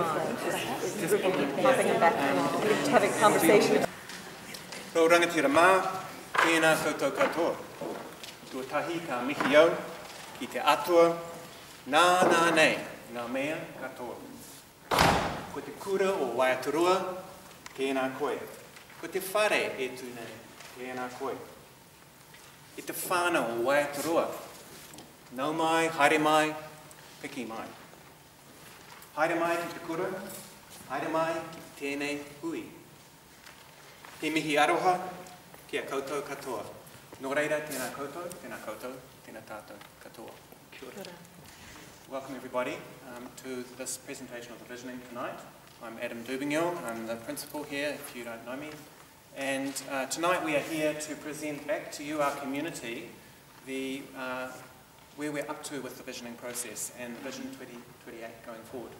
mind. Just passing it back and having a conversation. Rau rangatira mā, tēnā koutou katoa. Tuatahi ka mihi au, ki te atua, nā nei, ngā mea katoa. Ko te kura o Waiaturua, tēnā koe. Ko te whare e tūnei, tēnā koe. I te whānau o Waiaturua, nau mai, haere mai, piki mai. Haere mai ki te kura, haere mai ki tēnei hui. He mihi aroha, kia koutou katoa. Nō reira, tēnā koutou, tēnā tātou katoa. Kia ora. Welcome everybody to this presentation of the visioning tonight. I'm Adam Dubingill, I'm the principal here if you don't know me. And tonight we are here to present back to you, our community, where we're up to with the visioning process and the Vision 2028 going forward.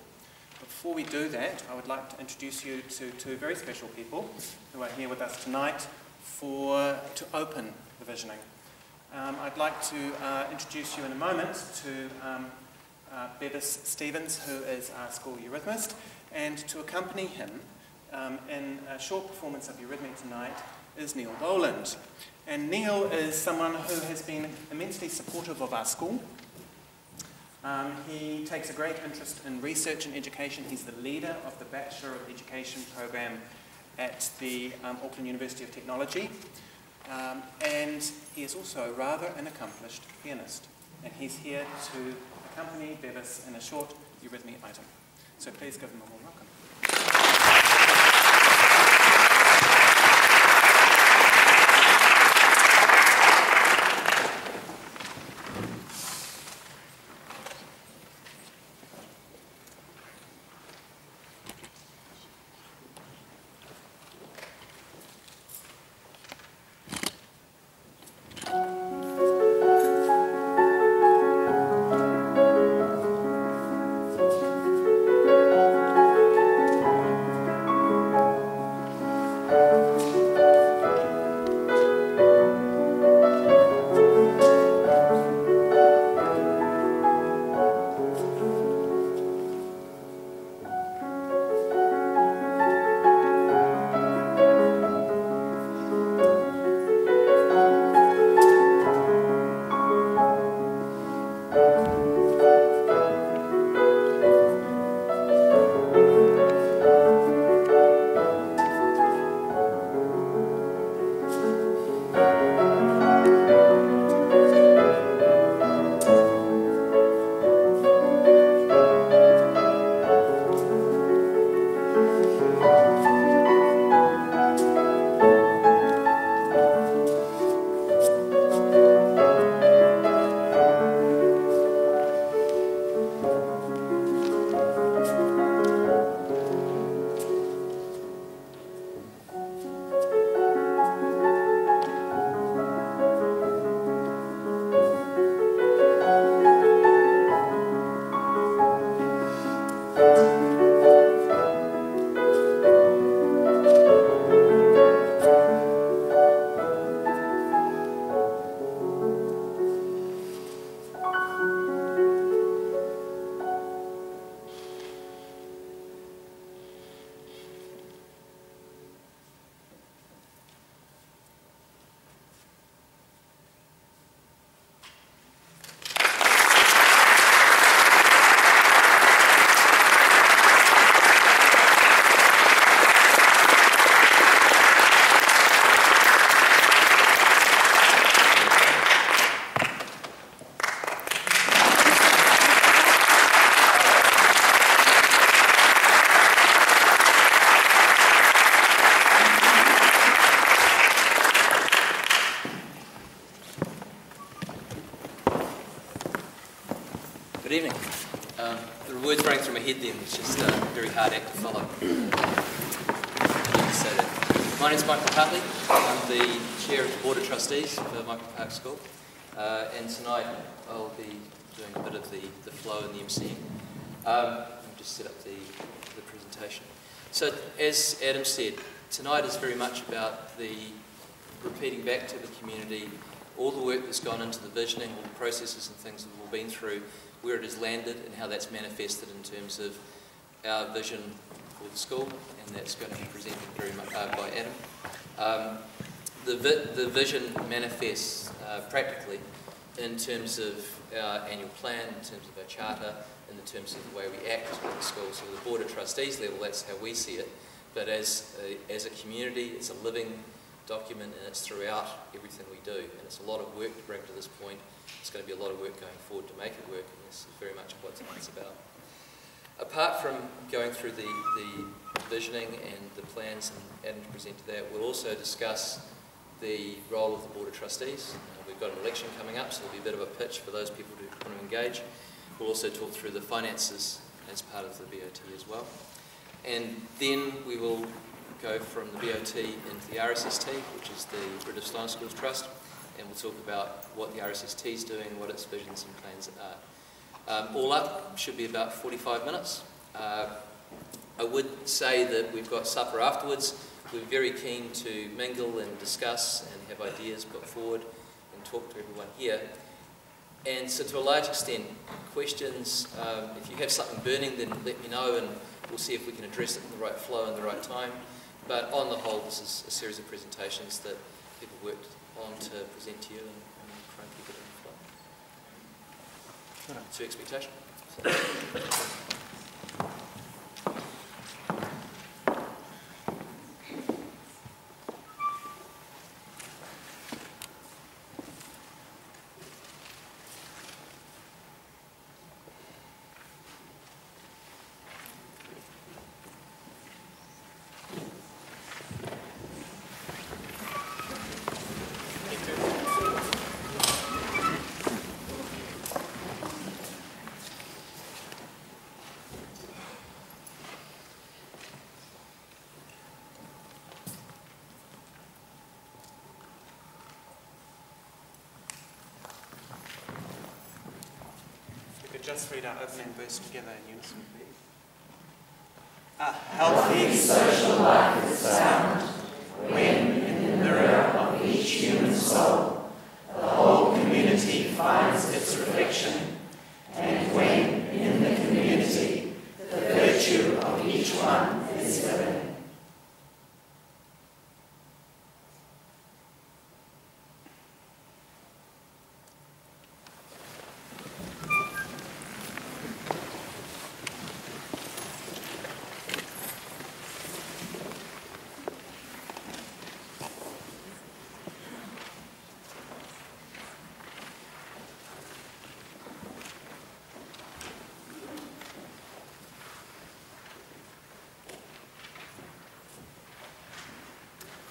Before we do that, I would like to introduce you to two very special people who are here with us tonight to open the visioning. I'd like to introduce you in a moment to Bevis Stevens, who is our school eurythmist, and to accompany him in a short performance of Eurythmy tonight is Neil Boland. And Neil is someone who has been immensely supportive of our school. He takes a great interest in research and education. He's the leader of the Bachelor of Education program at the Auckland University of Technology. And he is also rather an accomplished pianist. And he's here to accompany Bevis in a short Eurythmy item. So please give him a warm welcome. Good evening. There were words running through my head then. It's just a very hard act to follow. My name is Michael Hartley. I'm the Chair of the Board of Trustees for Michael Park School. And tonight I'll be doing a bit of the flow and the emceeing. I'll just set up the presentation. So as Adam said, tonight is very much about the repeating back to the community all the work that's gone into the visioning, all the processes and things that we've been through, where it has landed and how that's manifested in terms of our vision for the school, and that's going to be presented very much by Adam. The vision manifests practically in terms of our annual plan, in terms of our charter, in terms of the way we act at the school. So at the Board of Trustees level, that's how we see it. But as a community, it's a living document, and it's throughout everything we do. And it's a lot of work to bring to this point. It's going to be a lot of work going forward to make it work, and this is very much what it's about. Apart from going through the visioning and the plans and Adam to present to that, we'll also discuss the role of the Board of Trustees. We've got an election coming up, so there'll be a bit of a pitch for those people who want to engage. We'll also talk through the finances as part of the BOT as well. And then we will go from the BOT into the RSST, which is the British Stone Schools Trust, and we'll talk about what the RSST is doing, what its visions and plans are. All up should be about 45 minutes. I would say that we've got supper afterwards. We're very keen to mingle and discuss and have ideas put forward and talk to everyone here. And so to a large extent, questions, if you have something burning, then let me know and we'll see if we can address it in the right flow and the right time. But on the whole, this is a series of presentations that people worked on to present to you and try and keep it in the flow. To expectation. Just read our opening verse together in unison, please. A healthy social life is found when, in the mirror of each human soul, the whole community finds its reflection, and when, in the community, the virtue of each one is given.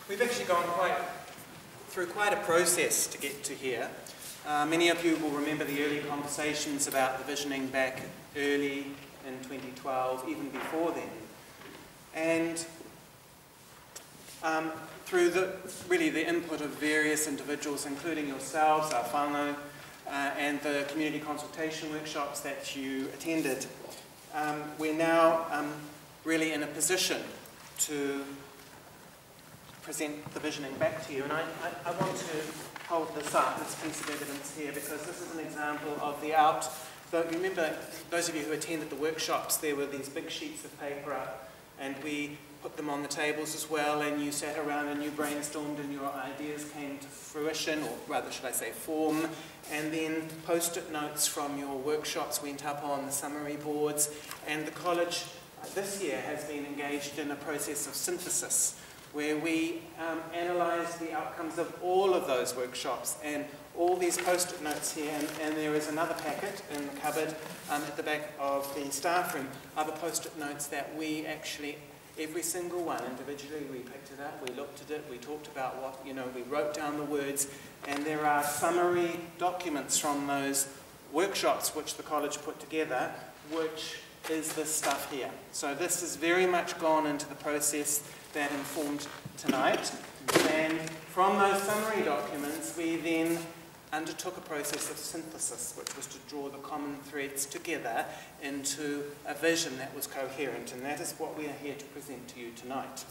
We've actually gone through quite a process to get to here. Many of you will remember the early conversations about the visioning back early in 2012, even before then. And through the input of various individuals, including yourselves, our whānau, and the community consultation workshops that you attended, we're now really in a position to present the visioning back to you. And I want to hold this up, this piece of evidence here, because this is an example of remember, those of you who attended the workshops, there were these big sheets of paper up, and we put them on the tables as well, and you sat around and you brainstormed and your ideas came to fruition, or rather should I say form, and then post-it notes from your workshops went up on the summary boards, and the college this year has been engaged in a process of synthesis, where we analyse the outcomes of all of those workshops, and all these post-it notes here, and there is another packet in the cupboard at the back of the staff room, other post-it notes that we actually, every single one individually, we picked it up, we looked at it, we talked about what, we wrote down the words, and there are summary documents from those workshops which the college put together, which is this stuff here. So this has very much gone into the process that informed tonight, and from those summary documents we then undertook a process of synthesis, which was to draw the common threads together into a vision that was coherent, and that is what we are here to present to you tonight.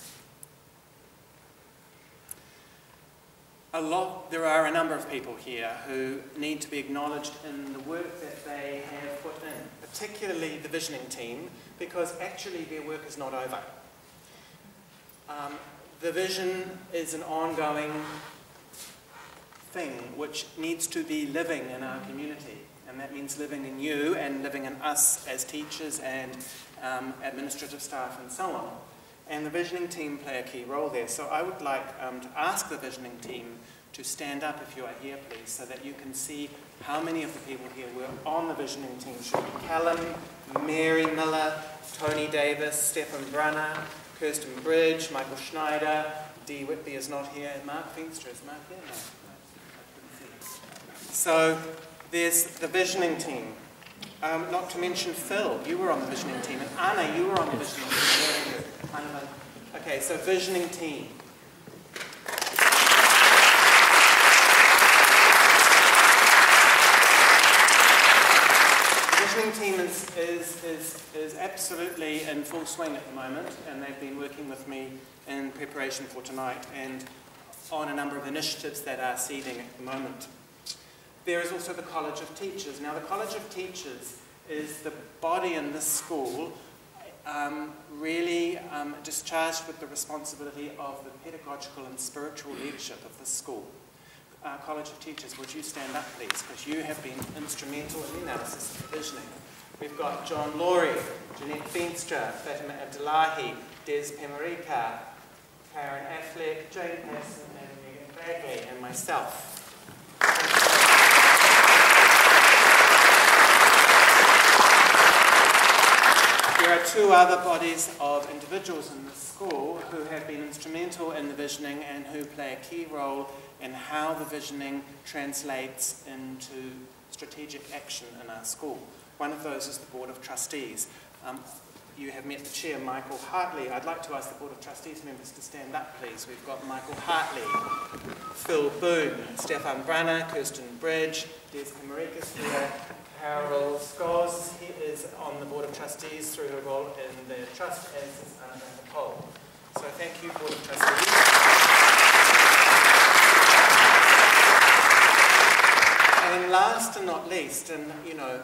There are a number of people here who need to be acknowledged in the work that they have put in, particularly the visioning team, because actually their work is not over. The vision is an ongoing thing which needs to be living in our community, and that means living in you and living in us as teachers and administrative staff and so on. And the visioning team play a key role there. So I would like to ask the visioning team to stand up if you are here, please, so that you can see how many of the people here were on the visioning team. Should be Callum, Mary Miller, Tony Davis, Stefan Brunner, Kirsten Bridge, Michael Schneider, Dee Whitby is not here, and Mark Feenstra. Is Mark here? No, I couldn't see him. So there's the visioning team. Not to mention Phil, you were on the visioning team, and Anna, you were on the visioning team. Okay, so visioning team. The visioning team is absolutely in full swing at the moment, and they've been working with me in preparation for tonight and on a number of initiatives that are seeding at the moment. There is also the College of Teachers. Now, the College of Teachers is the body in this school really discharged with the responsibility of the pedagogical and spiritual leadership of this school. College of Teachers, would you stand up, please, because you have been instrumental in the analysis of visioning. We've got John Laurie, Jeanette Feenstra, Fatima Abdullahi, Des Pemarika, Karen Affleck, Jane Passon, and Megan Bagley, and myself. There are two other bodies of individuals in the school who have been instrumental in the visioning and who play a key role in how the visioning translates into strategic action in our school. One of those is the Board of Trustees. You have met the chair, Michael Hartley. I'd like to ask the Board of Trustees members to stand up, please. We've got Michael Hartley, Phil Boone, Stefan Brunner, Kirsten Bridge, Des Pemarika's here, Carol Scholes is on the Board of Trustees through her role in the Trust, as is Anna Cole. So thank you, Board of Trustees. And last and not least, and you know,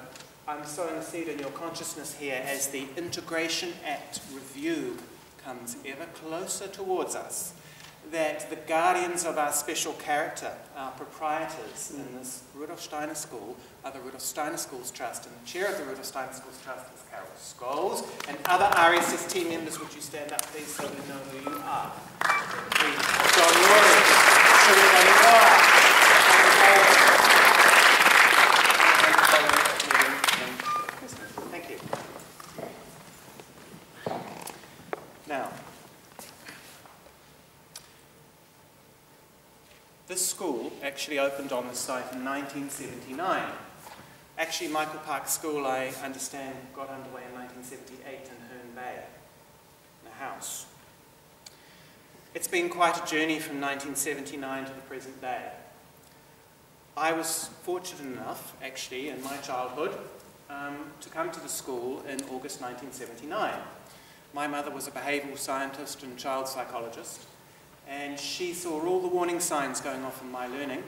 I'm sowing a seed in your consciousness here as the Integration Act review comes ever closer towards us, that the guardians of our special character, our proprietors in this Rudolf Steiner School, are the Rudolf Steiner Schools Trust, and the chair of the Rudolf Steiner Schools Trust is Carol Scholes, and other RSS team members, would you stand up please so we know who you are? John Laurie, Shirley Noah, thank you. Now, this school actually opened on this site in 1979. Actually, Michael Park School, I understand, got underway in 1978 in Herne Bay, in a house. It's been quite a journey from 1979 to the present day. I was fortunate enough, actually, in my childhood, to come to the school in August 1979. My mother was a behavioural scientist and child psychologist, and she saw all the warning signs going off in my learning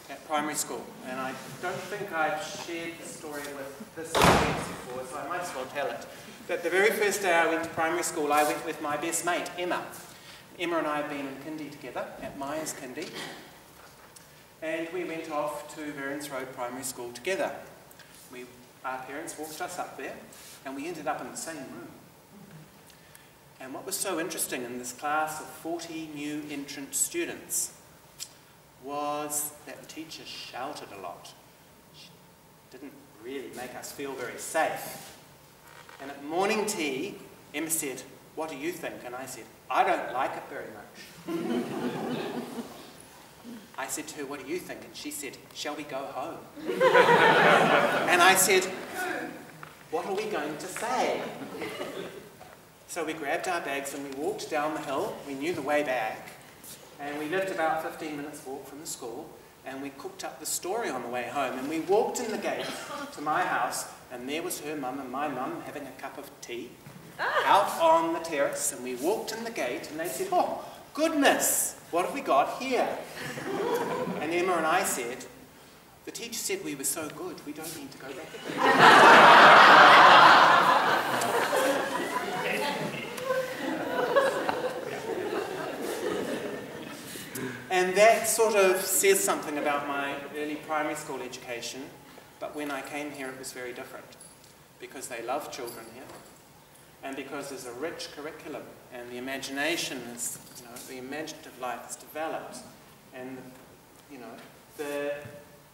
at primary school. And I don't think I've shared the story with this audience before, so I might as well tell it. But the very first day I went to primary school, I went with my best mate, Emma. Emma and I had been in kindy together, at Myers Kindy. And we went off to Verons Road Primary School together. Our parents walked us up there, and we ended up in the same room. And what was so interesting in this class of 40 new entrant students was that the teacher shouted a lot. She didn't really make us feel very safe. And at morning tea, Emma said, "What do you think?" And I said, "I don't like it very much." I said to her, "What do you think?" And she said, "Shall we go home?" And I said, "What are we going to say?" So we grabbed our bags and we walked down the hill. We knew the way back. And we lived about 15 minutes walk from the school. And we cooked up the story on the way home. And we walked in the gate to my house. And there was her mum and my mum having a cup of tea out on the terrace. And we walked in the gate and they said, "Oh, goodness, what have we got here? And Emma and I said, the teacher said we were so good, we don't need to go back again. And that sort of says something about my early primary school education, but when I came here it was very different, because they love children here, and because there's a rich curriculum, and the imagination is, the imaginative life is developed, and, the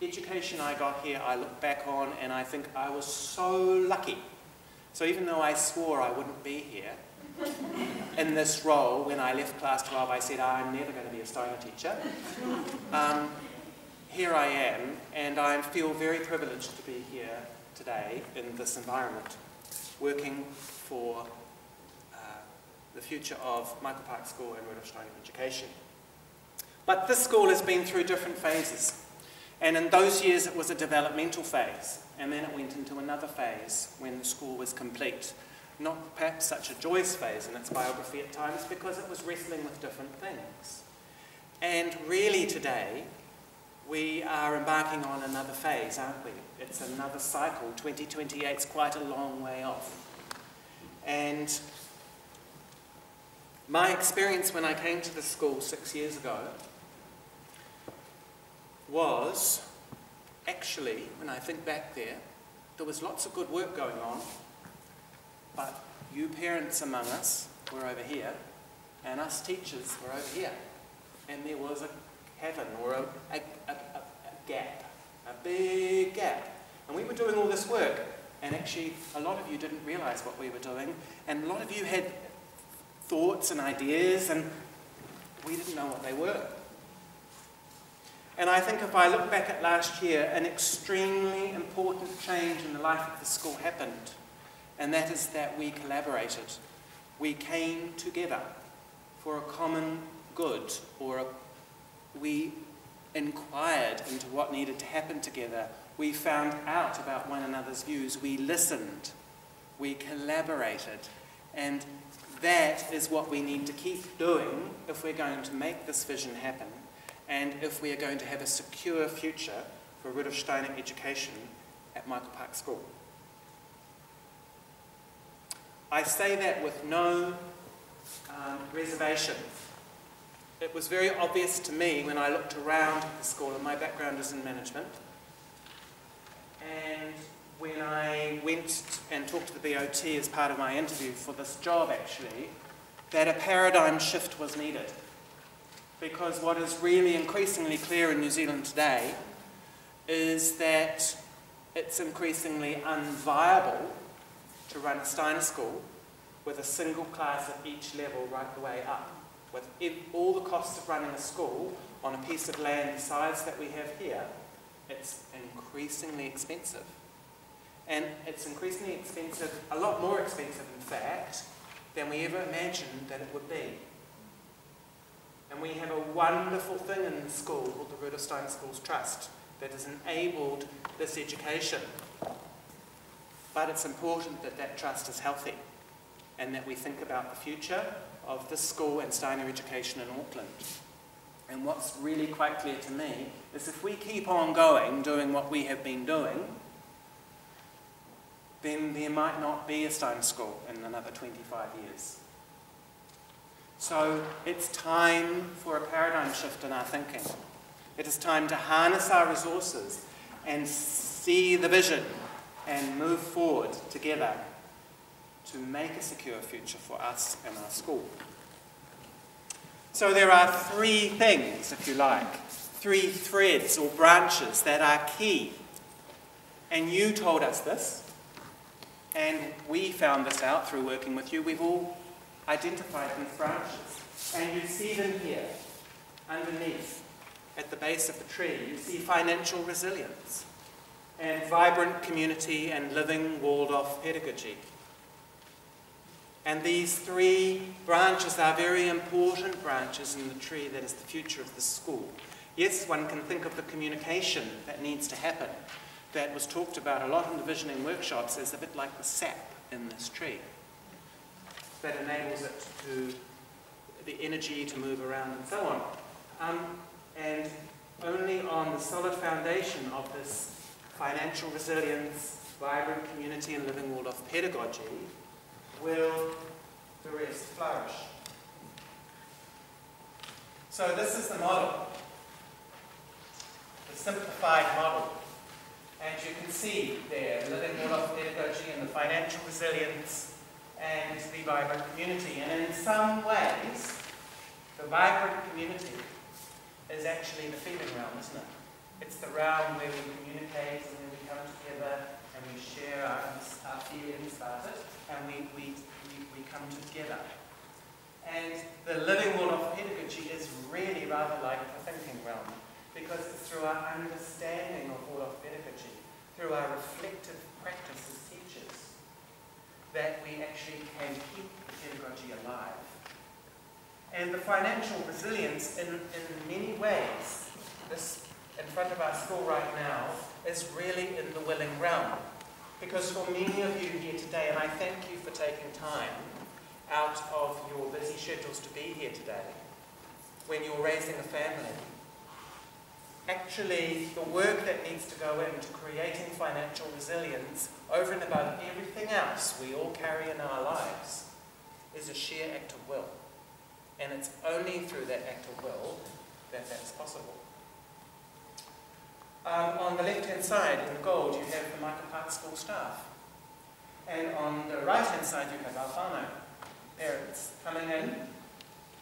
education I got here I look back on and I think I was so lucky. So even though I swore I wouldn't be here in this role, when I left class 12 I said, I'm never going to be a Steiner teacher. Here I am, and I feel very privileged to be here today in this environment, working for the future of Michael Park School and Rudolf Steiner education. But this school has been through different phases, and in those years it was a developmental phase, and then it went into another phase when the school was complete. Not perhaps such a joyous phase in its biography at times, because it was wrestling with different things. And really today, we are embarking on another phase, aren't we? It's another cycle. 2028 is quite a long way off. And my experience when I came to the school 6 years ago was, actually, when I think back there was lots of good work going on, but you parents among us were over here, and us teachers were over here. And there was a cavern, or a gap, a big gap. And we were doing all this work, and actually a lot of you didn't realise what we were doing, and a lot of you had thoughts and ideas, and we didn't know what they were. And I think if I look back at last year, an extremely important change in the life of the school happened, and that is that we collaborated. We came together for a common good, we inquired into what needed to happen together. We found out about one another's views. We listened. We collaborated. And that is what we need to keep doing if we're going to make this vision happen, and if we are going to have a secure future for Rudolf Steiner education at Michael Park School. I say that with no reservation. It was very obvious to me when I looked around the school, and my background is in management, and when I went and talked to the BOT as part of my interview for this job actually, that a paradigm shift was needed. Because what is really increasingly clear in New Zealand today is that it's increasingly unviable to run a Steiner school with a single class at each level right the way up. With all the costs of running a school on a piece of land the size that we have here, it's increasingly expensive. And it's increasingly expensive, a lot more expensive in fact, than we ever imagined that it would be. And we have a wonderful thing in the school called the Rudolf Steiner Schools Trust that has enabled this education. But it's important that that trust is healthy, and that we think about the future of this school and Steiner education in Auckland. And what's really quite clear to me is if we keep on going, doing what we have been doing, then there might not be a Steiner school in another 25 years. So it's time for a paradigm shift in our thinking. It is time to harness our resources and see the vision and move forward together to make a secure future for us and our school. So there are three things, if you like, three threads or branches that are key. And you told us this, and we found this out through working with you. We've all identified these branches, and you see them here, underneath, at the base of the tree. You see financial resilience, and vibrant community, and living walled-off pedagogy. And these three branches are very important branches in the tree that is the future of the school. Yes, one can think of the communication that needs to happen, that was talked about a lot in the visioning workshops, as a bit like the sap in this tree that enables it to, the energy to move around and so on. And only on the solid foundation of this financial resilience, vibrant community and living Waldorf pedagogy will the rest flourish. So this is the model, the simplified model. And you can see there, the living Waldorf pedagogy and the financial resilience and the vibrant community. And in some ways, the vibrant community is actually the feeling realm, isn't it? It's the realm where we communicate and then we come together and we share our feelings about it and we come together. And the living Waldorf pedagogy is really rather like the thinking realm, because it's through our understanding of Waldorf pedagogy, through our reflective practice as teachers, that we actually can keep the pedagogy alive. And the financial resilience, in many ways, this in front of our school right now, is really in the willing realm. Because for many of you here today, and I thank you for taking time out of your busy schedules to be here today, when you're raising a family, actually the work that needs to go into creating financial resilience over and above everything else we all carry in our lives is a sheer act of will. And it's only through that act of will that that's possible. On the left-hand side, in the gold, you have the Mica Park School staff. And on the right-hand side, you have our whānau parents coming in.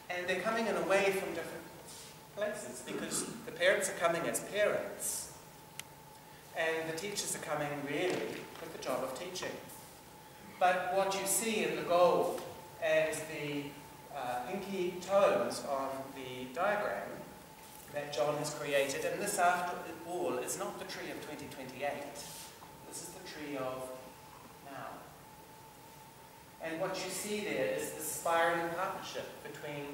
And they're coming in away from different places, because the parents are coming as parents, and the teachers are coming really with the job of teaching. But what you see in the gold as the pinky tones on the diagram that John has created, and this after all is not the tree of 2028, this is the tree of now. And what you see there is the spiraling partnership between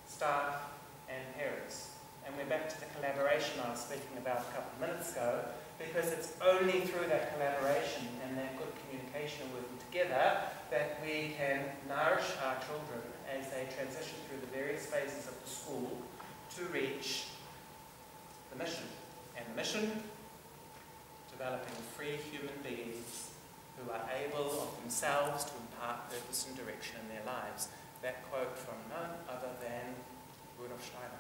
staff and parents. And we're back to the collaboration I was speaking about a couple of minutes ago, because it's only through that collaboration and that good communication and working together that we can nourish our children as they transition through the various phases of the school to reach the mission. And the mission, developing free human beings who are able of themselves to impart purpose and direction in their lives. That quote from none other than Rudolf Steiner.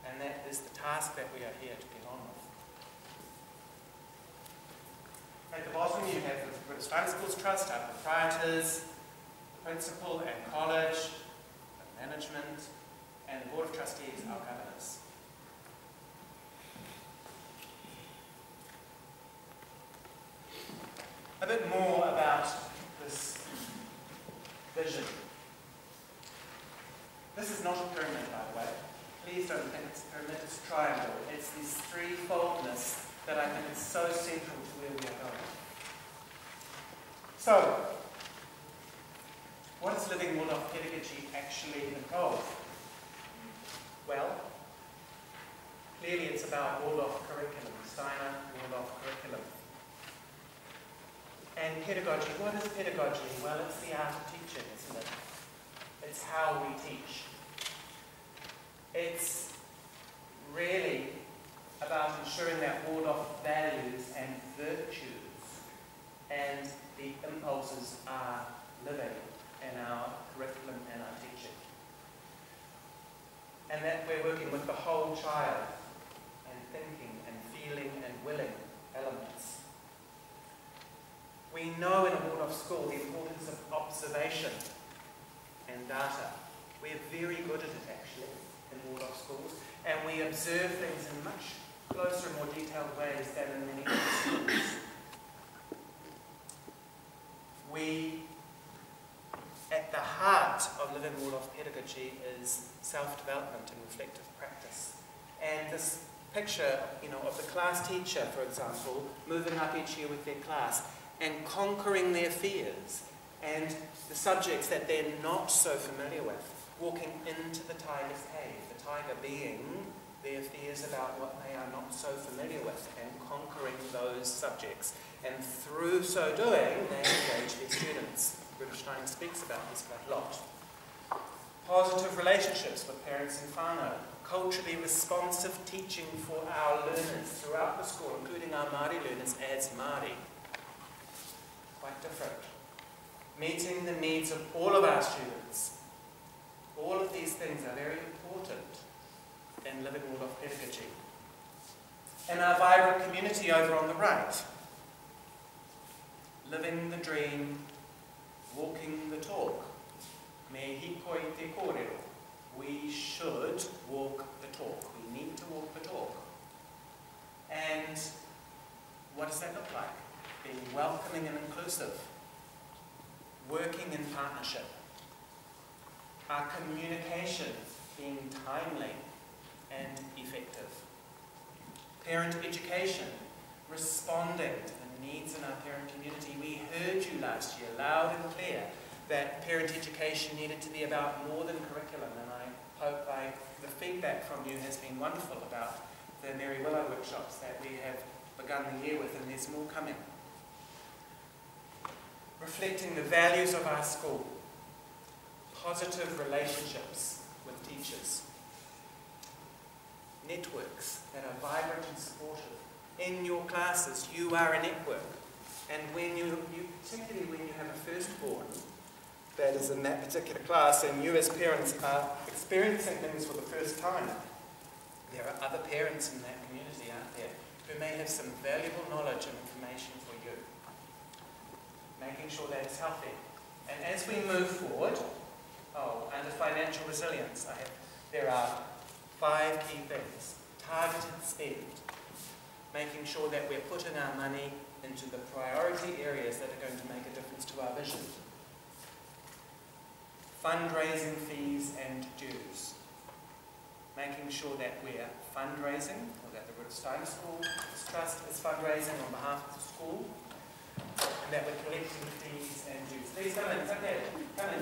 And that is the task that we are here to get on with. At the bottom you have the British Steiner Schools Trust, our proprietors, principal and college, management, and the Board of Trustees, our governors. A bit more about this vision. This is not a pyramid, by the way. Please don't think it's a pyramid, it's a triangle. It's this threefoldness that I think is so central to where we are going. So, what does living Waldorf pedagogy actually involve? Well, clearly it's about Waldorf curriculum, Steiner Waldorf curriculum. And pedagogy, what is pedagogy? Well, it's the art of teaching, isn't it? It's how we teach. It's really about ensuring that Waldorf values and virtues and the impulses are living in our curriculum and our teaching. And that we're working with the whole child and thinking and feeling and willing elements. We know in a Waldorf school the importance of observation and data. We're very good at it actually in Waldorf schools, and we observe things in much closer and more detailed ways than in many other schools. At the heart of living Waldorf pedagogy is self-development and reflective practice. And this picture, of the class teacher, for example, moving up each year with their class and conquering their fears and the subjects that they're not so familiar with, walking into the tiger's cave, the tiger being their fears about what they are not so familiar with, and conquering those subjects. And through so doing, they engage their students. Rudolf Steiner speaks about this quite a lot. Positive relationships with parents and whānau. Culturally responsive teaching for our learners throughout the school, including our Māori learners as Māori. Quite different. Meeting the needs of all of our students. All of these things are very important in living Waldorf pedagogy. And our vibrant community over on the right. Living the dream, walking the talk. Me hikoi te kōrero. We should walk the talk. We need to walk the talk. And what does that look like? Being welcoming and inclusive. Working in partnership. Our communication being timely and effective. Parent education, responding to the needs in our parent community. We heard you last year, loud and clear, that parent education needed to be about more than curriculum, and I hope the feedback from you has been wonderful about the Mary Willow workshops that we have begun the year with, and there's more coming. Reflecting the values of our school, positive relationships with teachers, networks that are vibrant and supportive. In your classes, you are a network, and when particularly when you have a firstborn that is in that particular class, and you as parents are experiencing things for the first time, there are other parents in that community out there who may have some valuable knowledge and information for you. Making sure that it's healthy. And as we move forward, under financial resilience, there are 5 key things. Targeted spend. Making sure that we're putting our money into the priority areas that are going to make a difference to our vision. Fundraising fees and dues. Making sure that we're fundraising, or that the Rudolf Steiner School Trust is fundraising on behalf of the school, and that we're collecting fees and dues. Please come in, it's okay. Come in.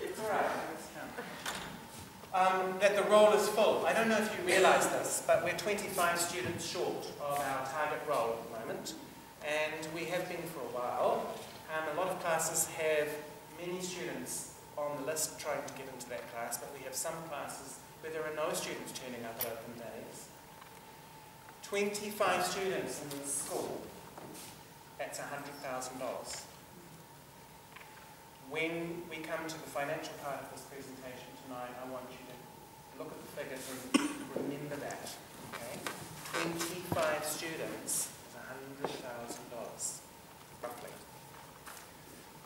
It's all right. That the roll is full. I don't know if you realise this, but we're 25 students short of our target roll at the moment, and we have been for a while. A lot of classes have many students on the list trying to get into that class, but we have some classes where there are no students turning up at open days. 25 students in the school, that's $100,000. When we come to the financial part of this presentation tonight, I want you to look at the figures and remember that. Okay? 25 students is $100,000, roughly.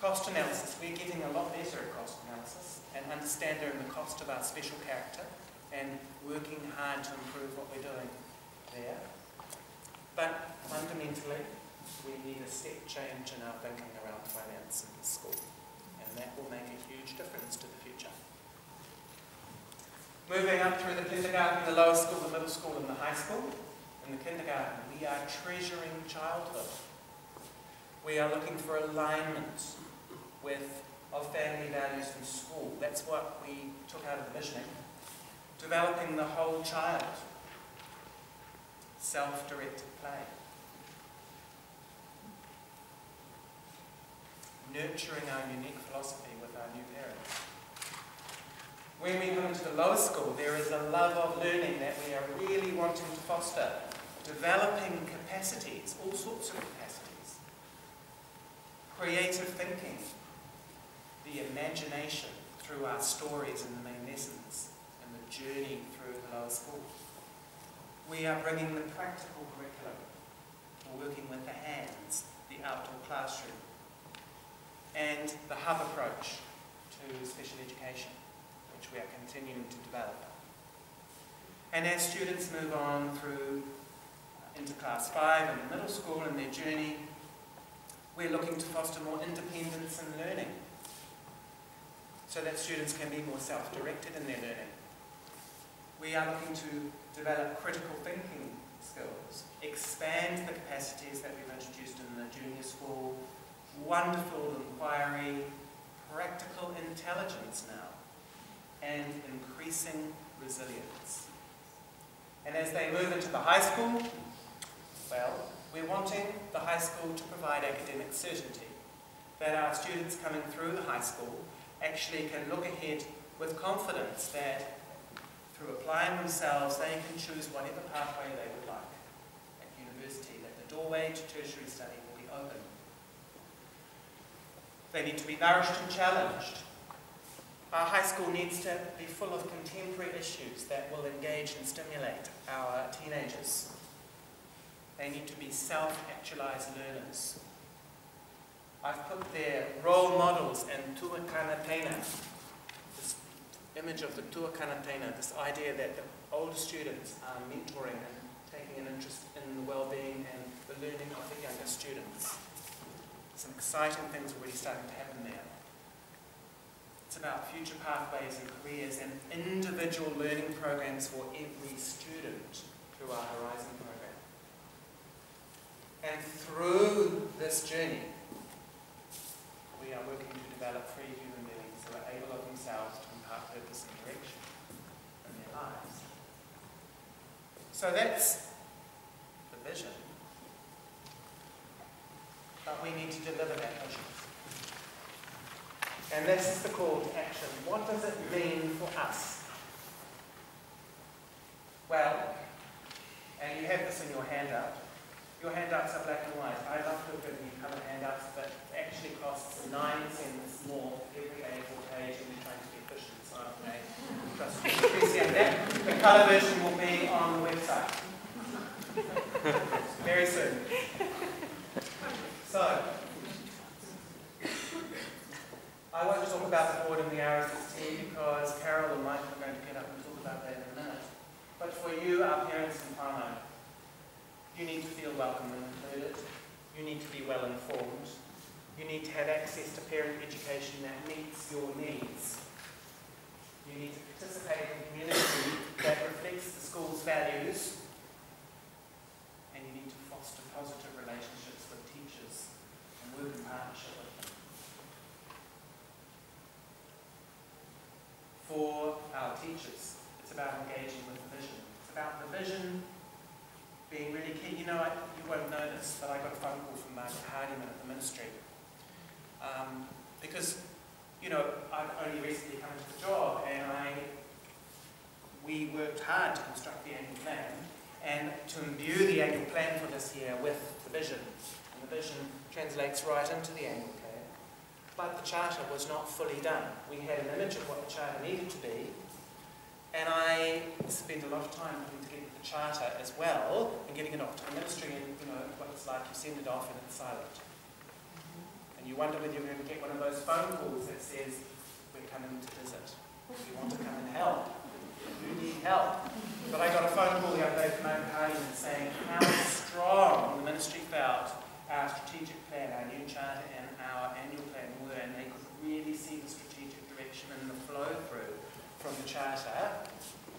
Cost analysis. We're getting a lot better at cost analysis and understanding the cost of our special character and working hard to improve what we're doing there. But fundamentally, we need a step change in our thinking around finance in the school. And that will make a huge difference to the future. Moving up through the kindergarten, the lower school, the middle school, and the high school. In the kindergarten, we are treasuring childhood. We are looking for alignment of family values in school. That's what we took out of the visioning. Developing the whole child. Self-directed play. Nurturing our unique philosophy with our new parents. When we move into the lower school, there is a love of learning that we are really wanting to foster. Developing capacities, all sorts of capacities. Creative thinking. The imagination through our stories and the main lessons, and the journey through the lower school. We are bringing the practical curriculum. We're working with the hands, the outdoor classroom, and the hub approach to special education, which we are continuing to develop. And as students move on through into class 5 and the middle school in their journey, we're looking to foster more independence in learning, so that students can be more self-directed in their learning. We are looking to develop critical thinking skills, expand the capacities that we've introduced in the junior school, wonderful inquiry, practical intelligence now, and increasing resilience. And as they move into the high school, well, we're wanting the high school to provide academic certainty, that our students coming through the high school actually can look ahead with confidence that through applying themselves they can choose whatever pathway they would like at university, that the doorway to tertiary study will be open. They need to be nourished and challenged. Our high school needs to be full of contemporary issues that will engage and stimulate our teenagers. They need to be self-actualized learners. I've put there role models and tuakana teina, this image of the tuakana teina, this idea that the older students are mentoring and taking an interest in the well-being and the learning of the younger students. Some exciting things already starting to happen there. It's about future pathways and careers and individual learning programs for every student through our Horizon program. And through this journey, we are working to develop free human beings who are able of themselves to impart purpose and direction in their lives. So that's the vision. But we need to deliver that vision. And this is the call to action. What does it mean for us? Well, and you have this in your handout. Your handouts are black and white. I love to give you colour handouts, but it actually costs 9 cents more every A4 page, and we're trying to be efficient, so I trust you to appreciate that. The colour version will be on the website very soon. So, I won't talk about the board and the RSST because Carol and Mike are going to get up and talk about that in a minute. But for you, our parents and whānau, you need to feel welcome and included. You need to be well informed. You need to have access to parent education that meets your needs. You need to participate in a community that reflects the school's values. And you need to foster positive relationships with teachers and work in partnership with them. For our teachers, it's about engaging with the vision. It's about the vision being really key. You know, you won't know this, but I got a phone call from Mark Hardiman at the ministry. Because, you know, I've only recently come into the job and we worked hard to construct the annual plan and to imbue the annual plan for this year with the vision. And the vision translates right into the annual plan. But the charter was not fully done. We had an image of what the charter needed to be, and I spent a lot of time putting together the charter as well, and getting it off to the ministry, and you know what it's like, you send it off and it's silent. And you wonder whether you're going to get one of those phone calls that says, we're coming to visit. You want to come and help. You need help. But I got a phone call the other day from Mark Hardiman saying how strong the ministry felt our strategic plan, our new charter and our annual plan were, and they could really see the strategic direction and the flow through from the charter,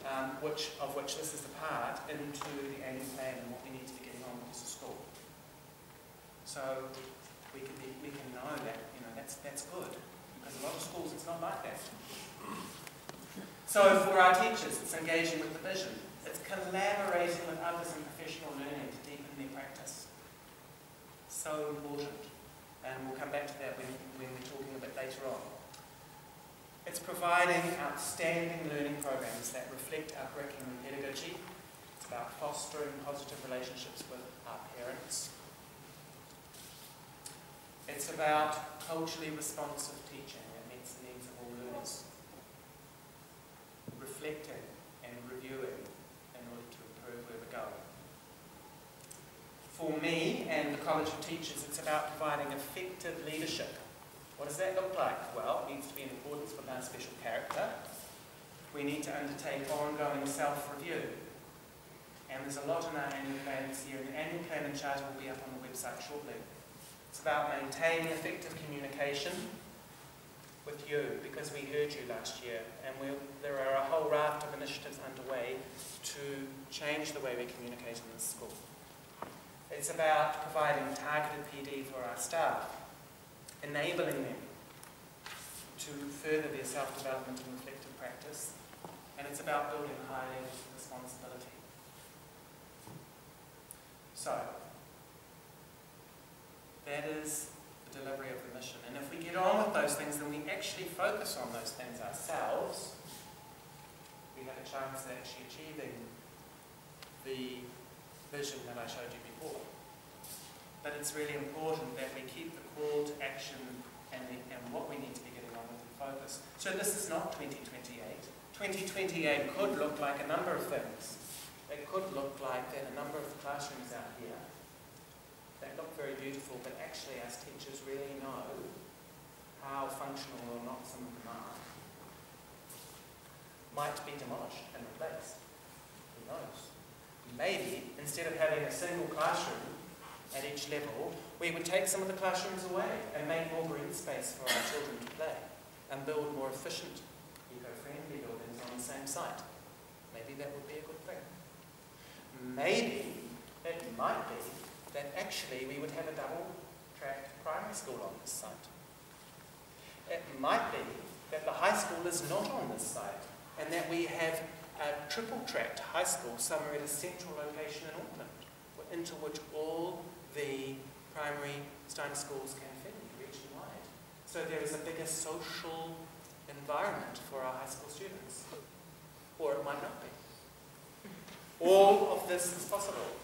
of which this is the part, into the annual plan and what we need to be getting on with as a school. So we can know that, you know, that's good, because a lot of schools it's not like that. So for our teachers, it's engaging with the vision. It's collaborating with others in professional learning to deepen their practice. So important, and we'll come back to that when we're talking a bit later on. It's providing outstanding learning programs that reflect our curriculum and pedagogy. It's about fostering positive relationships with our parents. It's about culturally responsive teaching that meets the needs of all learners. Reflecting and reviewing in order to improve where we're going. For me and the College of Teachers, it's about providing effective leadership. What does that look like? Well, it needs to be in accordance with our special character. We need to undertake ongoing self-review. And there's a lot in our annual plan this year, and the annual plan and charter will be up on the website shortly. It's about maintaining effective communication with you, because we heard you last year, and there are a whole raft of initiatives underway to change the way we communicate in this school. It's about providing targeted PD for our staff, enabling them to further their self-development and reflective practice, and it's about building high levels of responsibility. So, that is the delivery of the mission. And if we get on with those things, then we actually focus on those things ourselves, we have a chance of actually achieving the vision that I showed you before. But it's really important that we keep the call to action and what we need to be getting on with in focus. So this is not 2028. 2028 could look like a number of things. It could look like that a number of the classrooms out here, they look very beautiful, but actually as teachers really know how functional or not some of them are, might be demolished and replaced. Who knows? Maybe, instead of having a single classroom at each level, we would take some of the classrooms away and make more green space for our children to play and build more efficient, eco-friendly buildings on the same site. Maybe that would be a good thing. Maybe it might be that actually we would have a double-track primary school on this site. It might be that the high school is not on this site and that we have a triple-tracked high school somewhere at a central location in Auckland, into which all the primary Steiner schools can fit region-wide. So there is a bigger social environment for our high school students. Or it might not be. All of this is possible.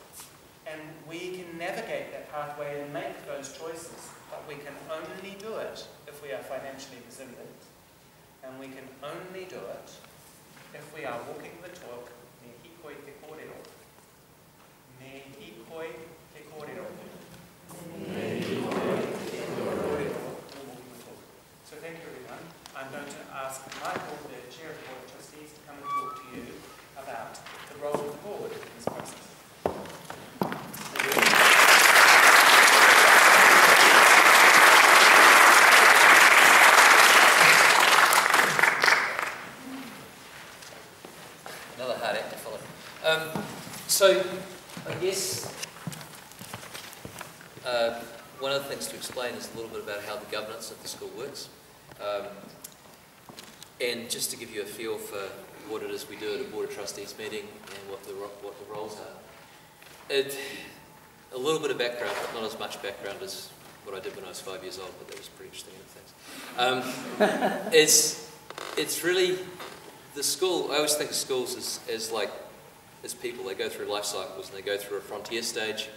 And we can navigate that pathway and make those choices. But we can only do it if we are financially resilient. And we can only do it if we are walking the talk, me hikoi te kōrero. Me hikoi te kōrero. So thank you everyone. I'm going to ask Michael, the Chair of the Board of Trustees, to come and talk to you about the role of the board in this process. Another hard act to follow. So, I guess one of the things to explain is a little bit about how the governance of the school works. And just to give you a feel for what it is we do at a Board of Trustees meeting and what the roles are. A little bit of background, but not as much background as what I did when I was 5 years old, but that was pretty interesting things. It's really, the school, I always think of schools as people. They go through life cycles and they go through a frontier stage.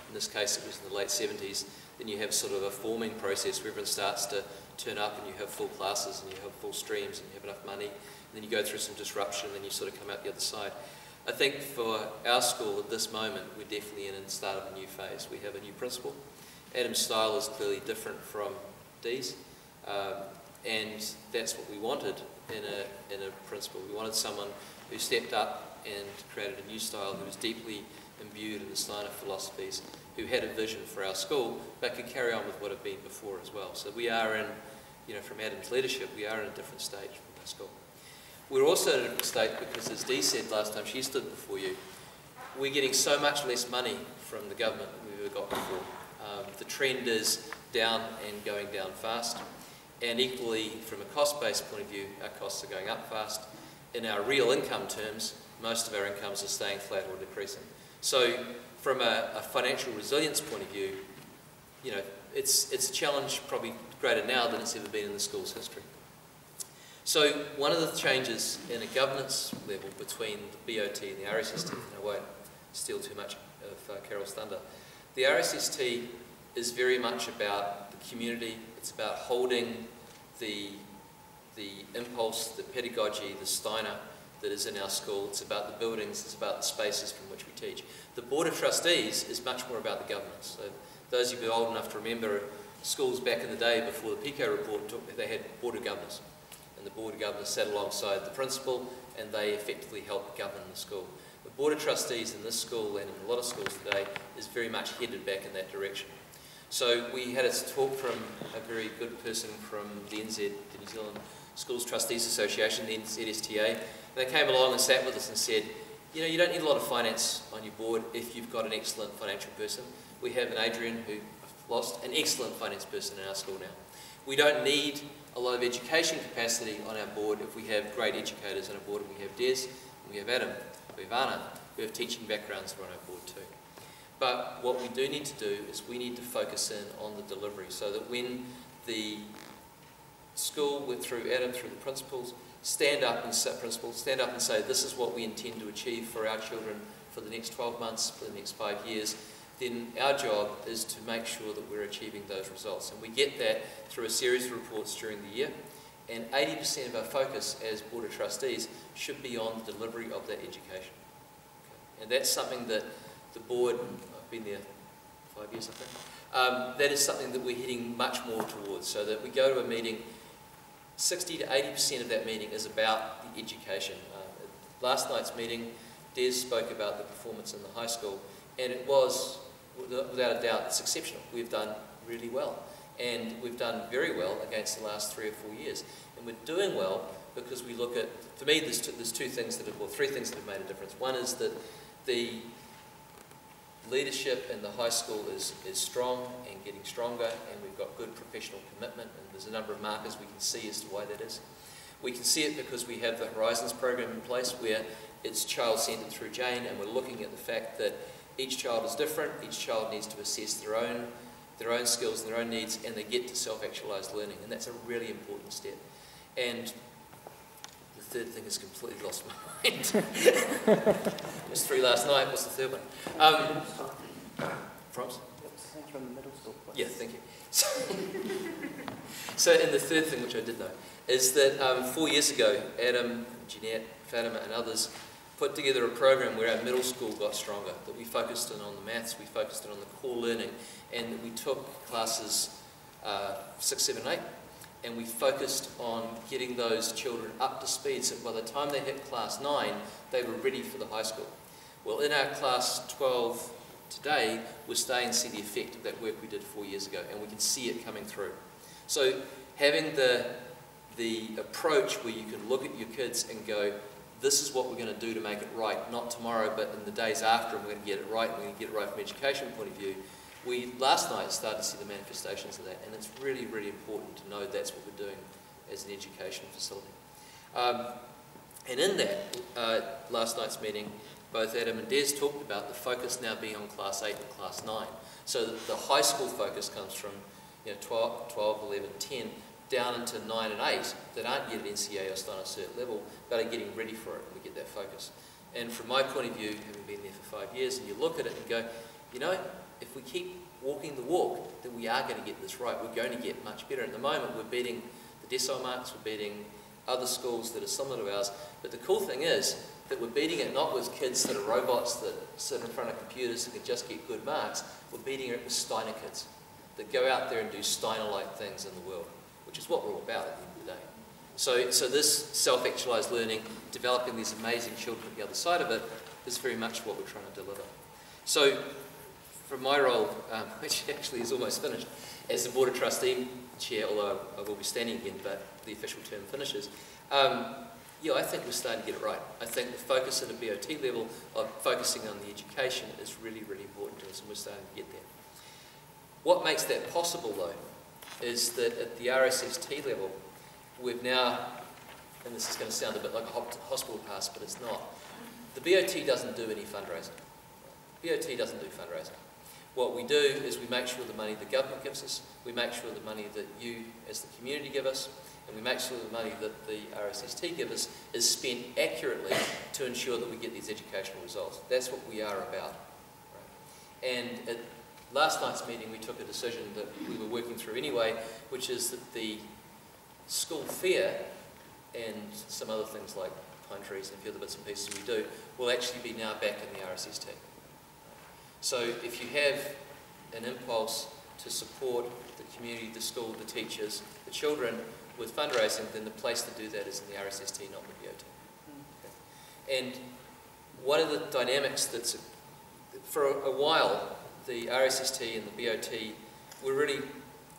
In this case it was in the late 70s. Then you have sort of a forming process where everyone starts to turn up and you have full classes and you have full streams and you have enough money. And then you go through some disruption and then you sort of come out the other side. I think for our school at this moment, we're definitely in the start of a new phase. We have a new principal. Adam's style is clearly different from Dee's, and that's what we wanted in a principal. We wanted someone who stepped up and created a new style, who was deeply imbued in the Steiner philosophies, who had a vision for our school, but could carry on with what had been before as well. So we are in, from Adam's leadership, we are in a different stage from our school. We're also in a different state because, as Dee said last time she stood before you, we're getting so much less money from the government than we've ever got before. The trend is down and going down fast, and equally from a cost-based point of view, our costs are going up fast. In our real income terms, most of our incomes are staying flat or decreasing. So from a financial resilience point of view, it's a challenge probably greater now than it's ever been in the school's history. So one of the changes in a governance level between the BOT and the RSST, and I won't steal too much of Carol's thunder, the RSST is very much about the community. It's about holding the impulse, the pedagogy, the Steiner that is in our school. It's about the buildings, it's about the spaces from which we teach. The Board of Trustees is much more about the governance. So those of you old enough to remember schools back in the day before the PICO report, they had Board of Governors. And the Board of Governors sat alongside the principal and they effectively helped govern the school. The Board of Trustees in this school and in a lot of schools today is very much headed back in that direction. So we had a talk from a very good person from the NZ, the New Zealand Schools Trustees Association, the NZSTA. And they came along and sat with us and said, you don't need a lot of finance on your board if you've got an excellent financial person. We have an Adrian who lost an excellent finance person in our school now. We don't need a lot of education capacity on our board if we have great educators on our board. And we have Des, and we have Adam, we have Anna, who have teaching backgrounds who are on our board too. But what we do need to do is we need to focus in on the delivery, so that when the school, through Adam, through the principals, stand up and say, this is what we intend to achieve for our children for the next 12 months, for the next 5 years, then our job is to make sure that we're achieving those results. And we get that through a series of reports during the year. And 80% of our focus as Board of Trustees should be on the delivery of that education. Okay. And that's something that the board, I've been there 5 years, I think, that is something that we're heading much more towards, so that we go to a meeting, 60 to 80% of that meeting is about the education. Last night's meeting, Des spoke about the performance in the high school, and it was, without a doubt, it's exceptional. We've done really well, and we've done very well against the last 3 or 4 years. And we're doing well because we look at, for me, there's three things that have made a difference. One is that the leadership in the high school is strong and getting stronger, and we've got good professional commitment, and there's a number of markers we can see as to why that is. We can see it because we have the Horizons program in place, where it's child-centred through Jane, and we're looking at the fact that each child is different, each child needs to assess their own skills and their own needs, and they get to self-actualised learning, and that's a really important step. And the third thing has completely lost my mind. It was 3 last night. What's the third one? Proms? From the middle school. Yeah, thank you. So, and the third thing, which I did know, is that 4 years ago, Adam, Jeanette, Fatima and others put together a program where our middle school got stronger, that we focused in on the maths, we focused in on the core learning, and that we took classes 6, 7, 8, and we focused on getting those children up to speed, so by the time they hit class 9, they were ready for the high school. Well, in our class 12 today, we're starting to see the effect of that work we did 4 years ago, and we can see it coming through. So having the approach where you can look at your kids and go, this is what we're going to do to make it right, not tomorrow, but in the days after, and we're going to get it right, and we're going to get it right from an education point of view. We, last night, started to see the manifestations of that, and it's really, really important to know that's what we're doing as an education facility. And in that, last night's meeting, both Adam and Des talked about the focus now being on Class 8 and Class 9. So the high school focus comes from 12, 11, 10, down into 9 and 8 that aren't yet at NCA or Steiner Cert level, but are getting ready for it, and we get that focus. And from my point of view, having been there for 5 years, and you look at it and go, if we keep walking the walk, then we are going to get this right. We're going to get much better. At the moment, we're beating the decile marks, we're beating other schools that are similar to ours, but the cool thing is that we're beating it not with kids that are robots that sit in front of computers and can just get good marks, we're beating it with Steiner kids that go out there and do Steiner-like things in the world, which is what we're all about at the end of the day. So this self-actualised learning, developing these amazing children at the other side of it, is very much what we're trying to deliver. So from my role, which actually is almost finished, as the Board of Trustee Chair, although I will be standing again, but the official term finishes, I think we're starting to get it right. I think the focus at a BOT level of focusing on the education is really, really important to us, and we're starting to get there. What makes that possible, though, is that at the RSST level, we've now, and this is going to sound a bit like a hospital pass, but it's not, the BOT doesn't do any fundraising. BOT doesn't do fundraising. What we do is we make sure the money the government gives us, we make sure the money that you as the community give us, and we make sure the money that the RSST give us is spent accurately to ensure that we get these educational results. That's what we are about. Right? And at last night's meeting, we took a decision that we were working through anyway, which is that the school fair and some other things like pine trees and a few other bits and pieces we do will actually be now back in the RSST. So if you have an impulse to support the community, the school, the teachers, the children with fundraising, then the place to do that is in the RSST, not the BOT. Okay. And one of the dynamics that's, for a while, the RSST and the BOT were really,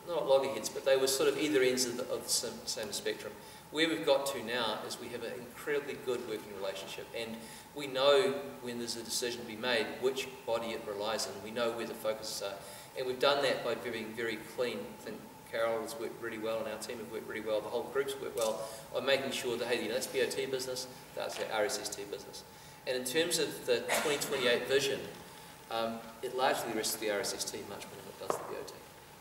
not loggerheads, but they were sort of either ends of the same spectrum. Where we've got to now is we have an incredibly good working relationship, and we know when there's a decision to be made which body it relies on. We know where the focuses are, and we've done that by being very clean. I think Carol has worked really well, and our team have worked really well, the whole group's worked well on making sure that, hey, that's BOT business, that's our RSST business. And in terms of the 2028 vision, it largely rests with the RSST much more than it does the BOT.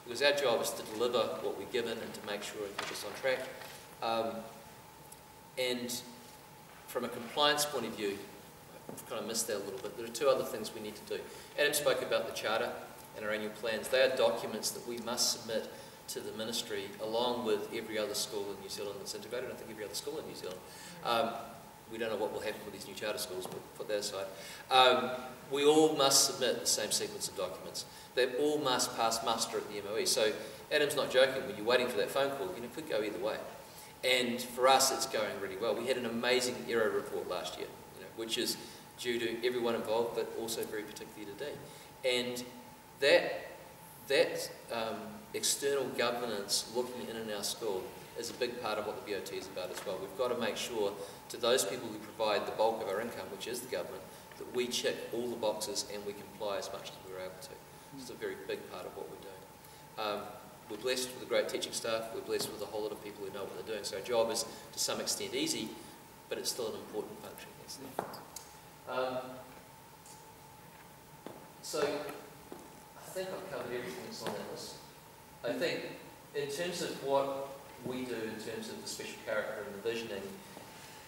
Because our job is to deliver what we're given and to make sure it keeps us on track. And from a compliance point of view, I've kind of missed that a little bit. There are two other things we need to do. Adam spoke about the charter and our annual plans. They are documents that we must submit to the ministry along with every other school in New Zealand that's integrated. I think every other school in New Zealand. We don't know what will happen with these new charter schools, but put that aside. We all must submit the same sequence of documents. They all must pass muster at the MOE. So Adam's not joking. When you're waiting for that phone call, it could go either way. And for us, it's going really well. We had an amazing error report last year, which is due to everyone involved, but also very particularly to Dean. And that external governance looking in our school is a big part of what the BOT is about as well. We've got to make sure to those people who provide the bulk of our income, which is the government, that we check all the boxes and we comply as much as we're able to. It's a very big part of what we're doing. We're blessed with a great teaching staff. We're blessed with a whole lot of people who know what they're doing. So our job is to some extent easy, but it's still an important function. So I think I've covered everything that's on that list. I think in terms of what we do in terms of the special character and the visioning,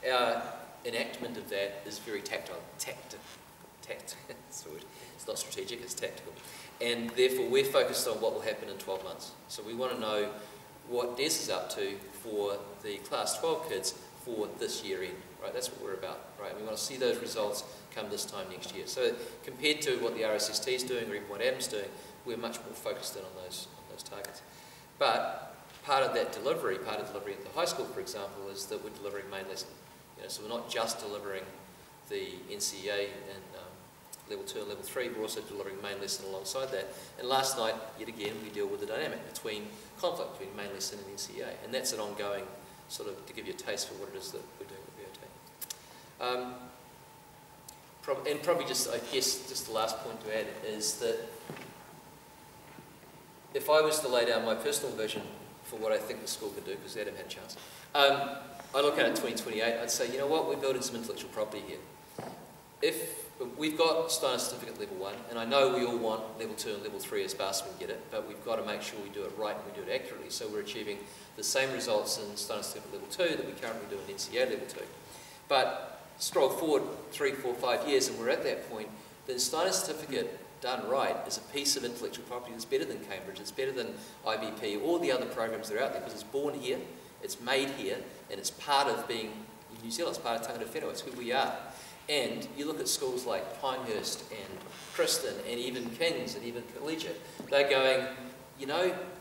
our enactment of that is very tactile. That's the word. It's not strategic, it's tactical. And therefore we're focused on what will happen in 12 months. So we want to know what Des is up to for the class 12 kids for this year end, right? That's what we're about, right? We want to see those results come this time next year. So compared to what the RSST is doing or even what Adam's doing, we're much more focused in on those targets. But part of delivery at the high school, for example, is that we're delivering main lesson. So we're not just delivering the NCEA in level 2 and level 3, we're also delivering main lesson alongside that. And last night, yet again, we deal with the dynamic between conflict between main lesson and NCEA. And that's an ongoing sort of to give you a taste for what it is that we're doing with BOT. And probably just, I guess, just the last point to add is that if I was to lay down my personal vision for what I think the school could do, because Adam had a chance, I look at it 2028, I'd say, you know what, we're building some intellectual property here. If we've got Steiner Certificate Level 1, and I know we all want Level 2 and Level 3 as fast as we can get it, but we've got to make sure we do it right and we do it accurately, so we're achieving the same results in Steiner Certificate Level 2 that we currently do in NCEA Level 2. But stroll forward 3, 4, 5 years and we're at that point, then Steiner Certificate done right is a piece of intellectual property that's better than Cambridge, it's better than IBP, all the other programs that are out there, because it's born here, it's made here, and it's part of being in New Zealand, it's part of Tangata Whenua, it's who we are. And you look at schools like Pinehurst and Kristen and even King's and even Collegiate, they're going,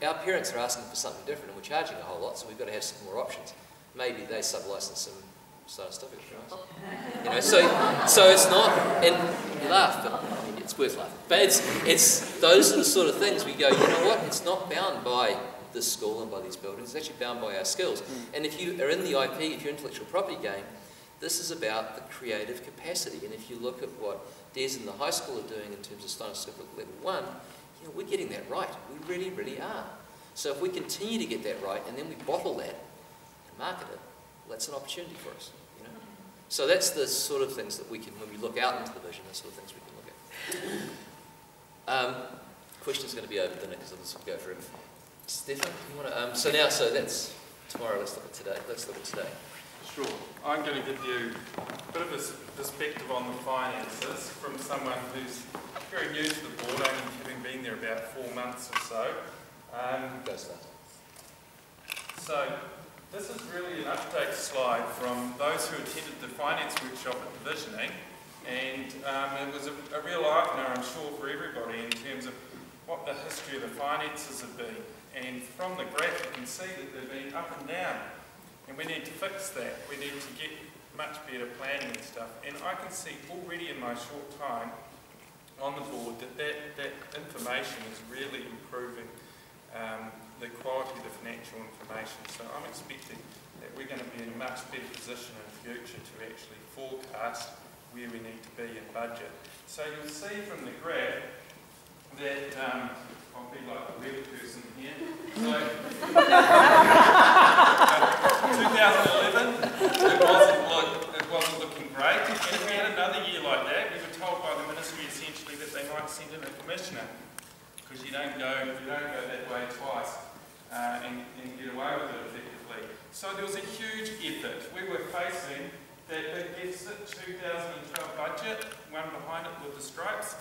our parents are asking for something different and we're charging a whole lot, so we've got to have some more options. Maybe they sub-license some Steiner Certificates, right? So it's not, and you laugh, but I mean, it's worth laughing. But it's those are the sort of things we go, you know what, it's not bound by this school and by these buildings, it's actually bound by our skills. And if you are in the IP, if you're intellectual property game, this is about the creative capacity. And if you look at what Des and the high school are doing in terms of Steiner Certificate Level 1, we're getting that right. We really, really are. So if we continue to get that right and then we bottle that and market it, well, that's an opportunity for us. So that's the sort of things that we can, when we look out into the vision, the sort of things we can look at. Question's going to be over the next, because I'll go through it. Stefan, you want to? So that's tomorrow. Let's look at today. Sure. I'm going to give you a bit of a perspective on the finances from someone who's very new to the board, only having been there about 4 months or so. So this is really an update slide from those who attended the finance workshop at the Visioning, and it was a real eye-opener, I'm sure, for everybody in terms of what the history of the finances have been. And from the graph you can see that they've been up and down. And we need to fix that. We need to get much better planning and stuff. And I can see already in my short time on the board that information is really improving the quality of the financial information. So I'm expecting that we're going to be in a much better position in the future to actually forecast where we need to be in budget. So you'll see from the graph that I'll be like the weather person here. So 2011, it wasn't looking great, and if we had another year like that, we were told by the ministry essentially that they might to send in a commissioner, because you don't go that way twice and get away with it effectively. So there was a huge effort. We were facing that big deficit 2012 budget, one behind it with the stripes.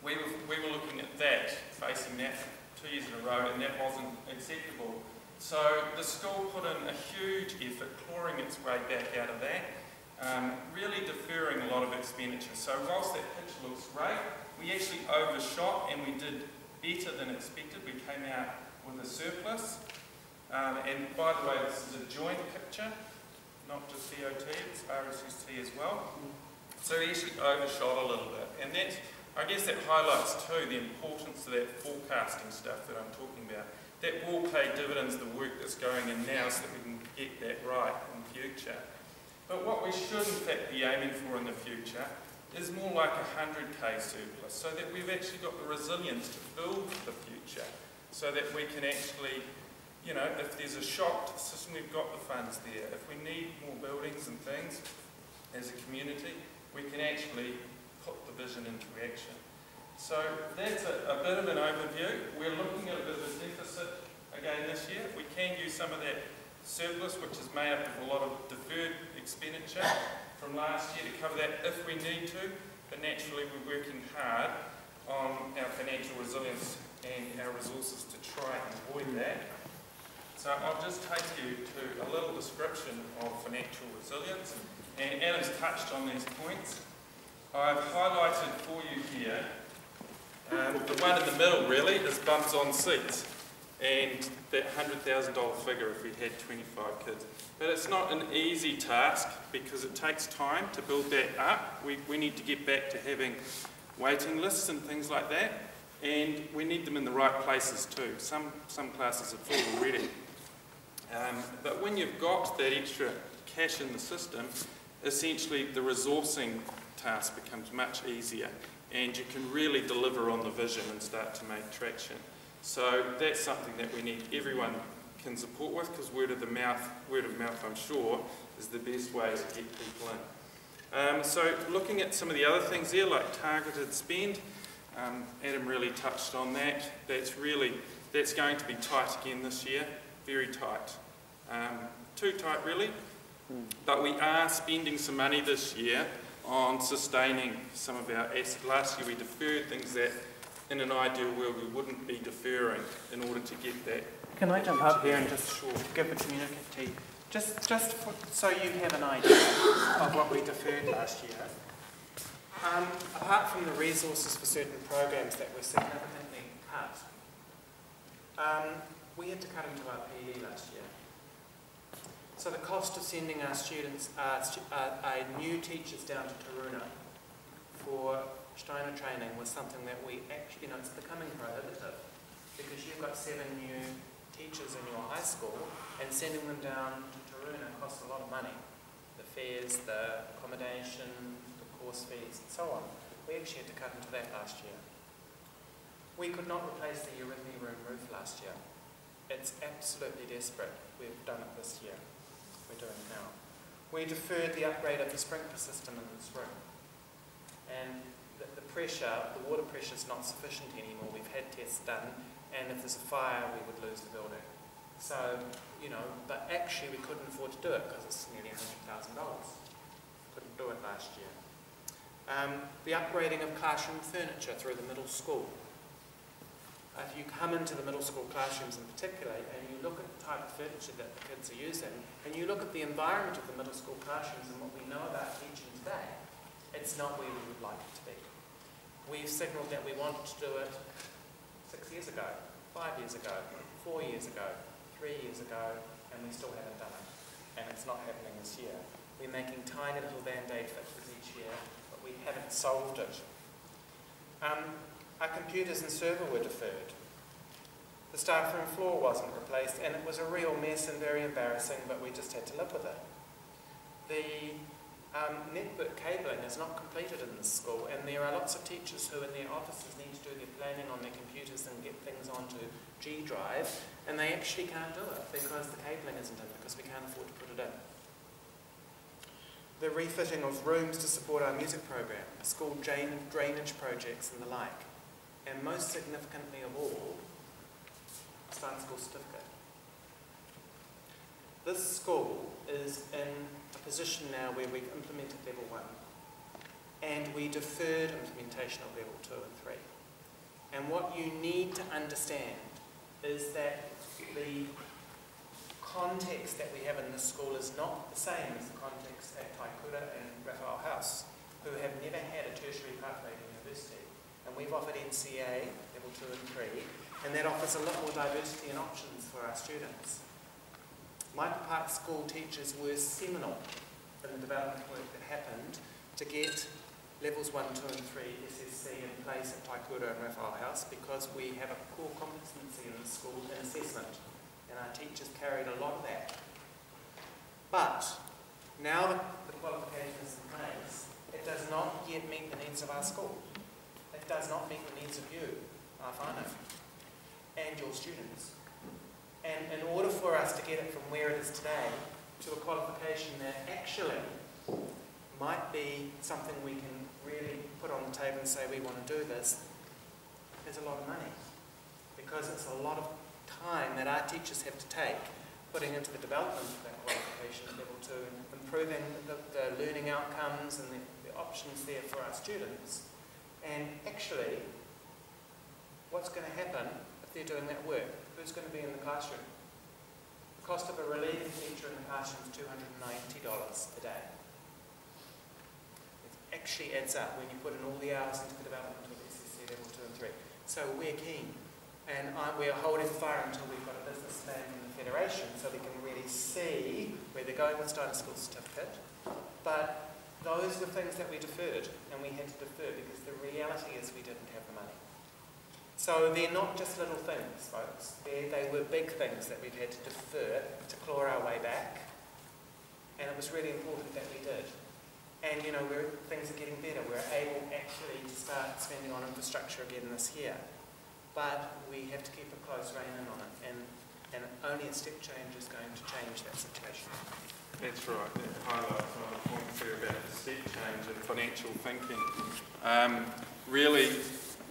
We were looking at that, facing that 2 years in a row, and that wasn't acceptable. So the school put in a huge effort, clawing its way back out of that, really deferring a lot of expenditure. So whilst that picture looks great, we actually overshot and we did better than expected. We came out with a surplus. And by the way, this is a joint picture, not just DOT, it's RSUT as well. So we actually overshot a little bit. And that's, I guess that highlights too the importance of that forecasting stuff that I'm talking about. That will pay dividends, the work that's going in now, so that we can get that right in the future. But what we should in fact be aiming for in the future is more like a 100k surplus, so that we've actually got the resilience to build the future, so that we can actually, you know, if there's a shock to the system, we've got the funds there. If we need more buildings and things as a community, we can actually put the vision into action. So that's a bit of an overview. We're looking at a bit of a deficit again this year. We can use some of that surplus, which is made up of a lot of deferred expenditure from last year, to cover that if we need to. But naturally, we're working hard on our financial resilience and our resources to try and avoid that. So I'll just take you to a little description of financial resilience. And Adam's touched on these points. I've highlighted for you here, the one in the middle really is bumps on seats, and that $100,000 figure if we had 25 kids. But it's not an easy task because it takes time to build that up. We need to get back to having waiting lists and things like that, and we need them in the right places too. Some classes are full already. But when you've got that extra cash in the system, essentially the resourcing task becomes much easier, and you can really deliver on the vision and start to make traction. So that's something that we need everyone can support with, because word of mouth I'm sure is the best way to get people in. So looking at some of the other things there, like targeted spend, Adam really touched on that. That's going to be tight again this year, very tight. Too tight really, but we are spending some money this year on sustaining some of our assets. Last year we deferred things that in an ideal world we wouldn't be deferring in order to get that. Can I jump up here and just give the community, just so you have an idea of what we deferred last year. Apart from the resources for certain programs that were significantly cut, we had to cut into our PE last year. So the cost of sending our students, our new teachers down to Tauruna for Steiner training was something that we actually, it's becoming prohibitive, because you've got 7 new teachers in your high school, and sending them down to Tauruna costs a lot of money. The fares, the accommodation, the course fees, and so on. We actually had to cut into that last year. We could not replace the Eurythmy room roof last year. It's absolutely desperate. We've done it this year. We're doing it now. We deferred the upgrade of the sprinkler system in this room. And the water pressure is not sufficient anymore. We've had tests done, and if there's a fire, we would lose the building. So, but actually we couldn't afford to do it because it's nearly $100,000. Couldn't do it last year. The upgrading of classroom furniture through the middle school. If you come into the middle school classrooms in particular, and you look at the type of furniture that the kids are using, and you look at the environment of the middle school classrooms and what we know about teaching today, it's not where we would like it to be. We've signalled that we wanted to do it 6 years ago, 5 years ago, 4 years ago, 3 years ago, and we still haven't done it. And it's not happening this year. We're making tiny little band-aid fixes each year, but we haven't solved it. Our computers and server were deferred. The staff room floor wasn't replaced, and it was a real mess and very embarrassing, but we just had to live with it. The network cabling is not completed in this school, and there are lots of teachers who in their offices need to do their planning on their computers and get things onto G Drive, and they actually can't do it because the cabling isn't in, because we can't afford to put it in. the refitting of rooms to support our music program, school drainage projects and the like, and most significantly of all, Starting School Certificate. This school is in a position now where we've implemented level 1 and we deferred implementation of level 2 and 3. And what you need to understand is that the context that we have in this school is not the same as the context at Taikura and Raphael House, who have never had a tertiary pathway to university. And we've offered NCA, level 2 and 3, and that offers a lot more diversity and options for our students. Michael Park School teachers were seminal in the development work that happened to get levels 1, 2 and 3 SSC in place at Taikura and Raphael House, because we have a core competency in the school in assessment, and our teachers carried a lot of that. But now that the qualification is in place, it does not yet meet the needs of our school. It does not meet the needs of you, our whānau, and your students. And in order for us to get it from where it is today to a qualification that actually might be something we can really put on the table and say we want to do this, there's a lot of money. Because it's a lot of time that our teachers have to take putting into the development of that qualification at level 2, and improving the learning outcomes and the options there for our students. And actually, what's going to happen if they're doing that work? Who's going to be in the classroom? The cost of a relieving teacher in the classroom is $290 a day. It actually adds up when you put in all the hours into the development of SSC level 2 and 3. So we're keen, and we're holding fire until we've got a business plan from the Federation so we can really see where they're going with Starting School Certificate. But those were things that we deferred, and we had to defer because the reality is we didn't have the money. So they're not just little things, folks. They were big things that we've had to defer to claw our way back. And it was really important that we did. And, you know, things are getting better. We're able actually to start spending on infrastructure again this year. But we have to keep a close rein in on it. And only a step change is going to change that situation. That's right. That highlights one of the points there about the step change in financial thinking. Really,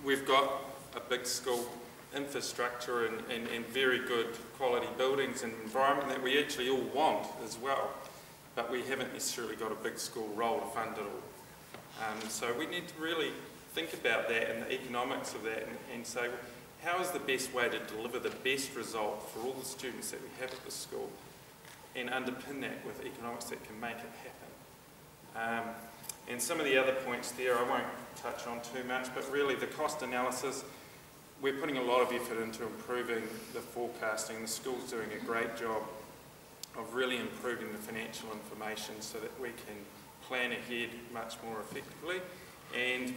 we've got a big school infrastructure and very good quality buildings and environment that we actually all want as well, but we haven't necessarily got a big school role to fund it all. So we need to really think about that and the economics of that and say, well, how is the best way to deliver the best result for all the students that we have at the school, and underpin that with economics that can make it happen. And some of the other points there I won't touch on too much, but really the cost analysis, we're putting a lot of effort into improving the forecasting. The school's doing a great job of really improving the financial information so that we can plan ahead much more effectively. And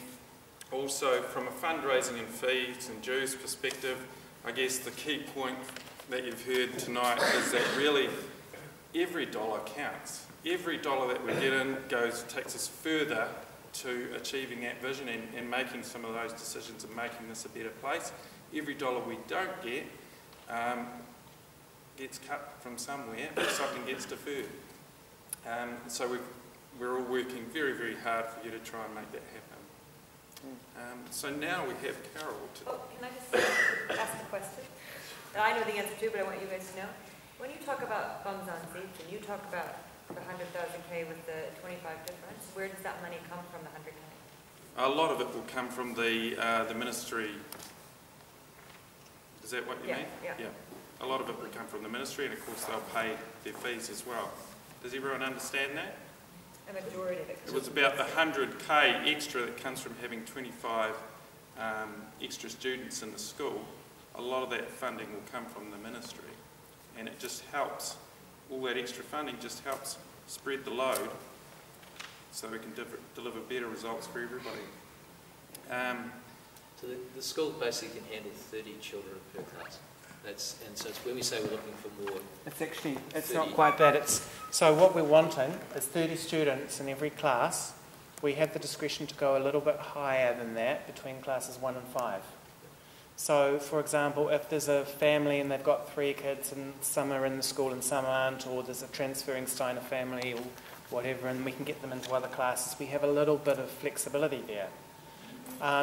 also from a fundraising and fees and dues perspective, I guess the key point that you've heard tonight is that really every dollar counts. Every dollar that we get in takes us further to achieving that vision and making some of those decisions and making this a better place. Every dollar we don't get gets cut from somewhere, or something gets deferred. So we're all working very, very hard for you to try and make that happen. So now we have Carol. Can I just ask a question? I know the answer to, but I want you guys to know. When you talk about bums on seats and you talk about the 100,000K with the 25 difference, where does that money come from, the 100K? A lot of it will come from the ministry. Is that what you mean? Yeah. A lot of it will come from the ministry, and of course they'll pay their fees as well. Does everyone understand that? A majority of it. It was about the 100K extra that comes from having 25 extra students in the school. A lot of that funding will come from the ministry, and it just helps. All that extra funding just helps spread the load so we can deliver better results for everybody. So the school basically can handle 30 children per class. And so it's when we say we're looking for more... It's not quite that. So what we're wanting is 30 students in every class. We have the discretion to go a little bit higher than that between classes 1 and 5. So, for example, if there's a family and they've got 3 kids and some are in the school and some aren't, or there's a transferring Steiner family or whatever, and we can get them into other classes. We have a little bit of flexibility there.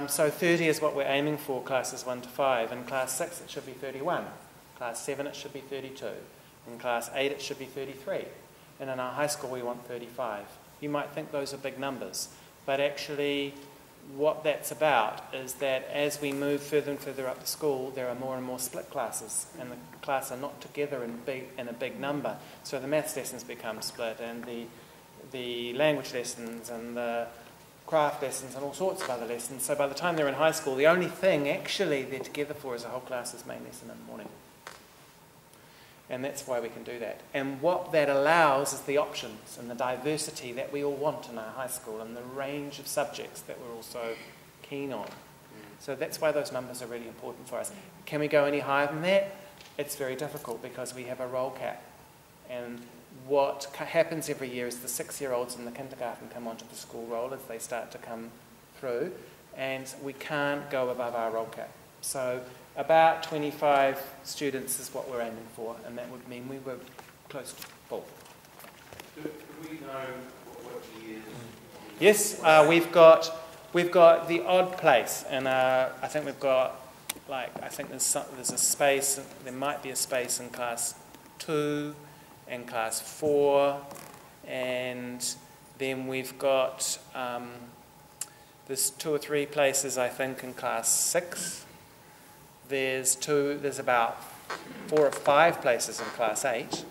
So 30 is what we're aiming for, classes 1 to 5. In class 6 it should be 31. Class 7 it should be 32. In class 8 it should be 33. And in our high school we want 35. You might think those are big numbers, but actually what that's about is that as we move further and further up the school, there are more and more split classes, and the classes are not together in a big number. So the maths lessons become split, and the language lessons, and the craft lessons, and all sorts of other lessons. So by the time they're in high school, the only thing actually they're together for is a whole class's main lesson in the morning. And that's why we can do that. And what that allows is the options and the diversity that we all want in our high school, and the range of subjects that we're also keen on. So that's why those numbers are really important for us. Can we go any higher than that? It's very difficult because we have a roll cap. And what happens every year is the 6-year-olds in the kindergarten come onto the school roll as they start to come through, and we can't go above our roll cap. So about 25 students is what we're aiming for, and that would mean we were close to full. Do we know what years? Yes, we've got the odd place, and I think we've got, there's a space. There might be a space in class 2 and class 4, and then we've got there's 2 or 3 places I think in class 6. There's about 4 or 5 places in class 8.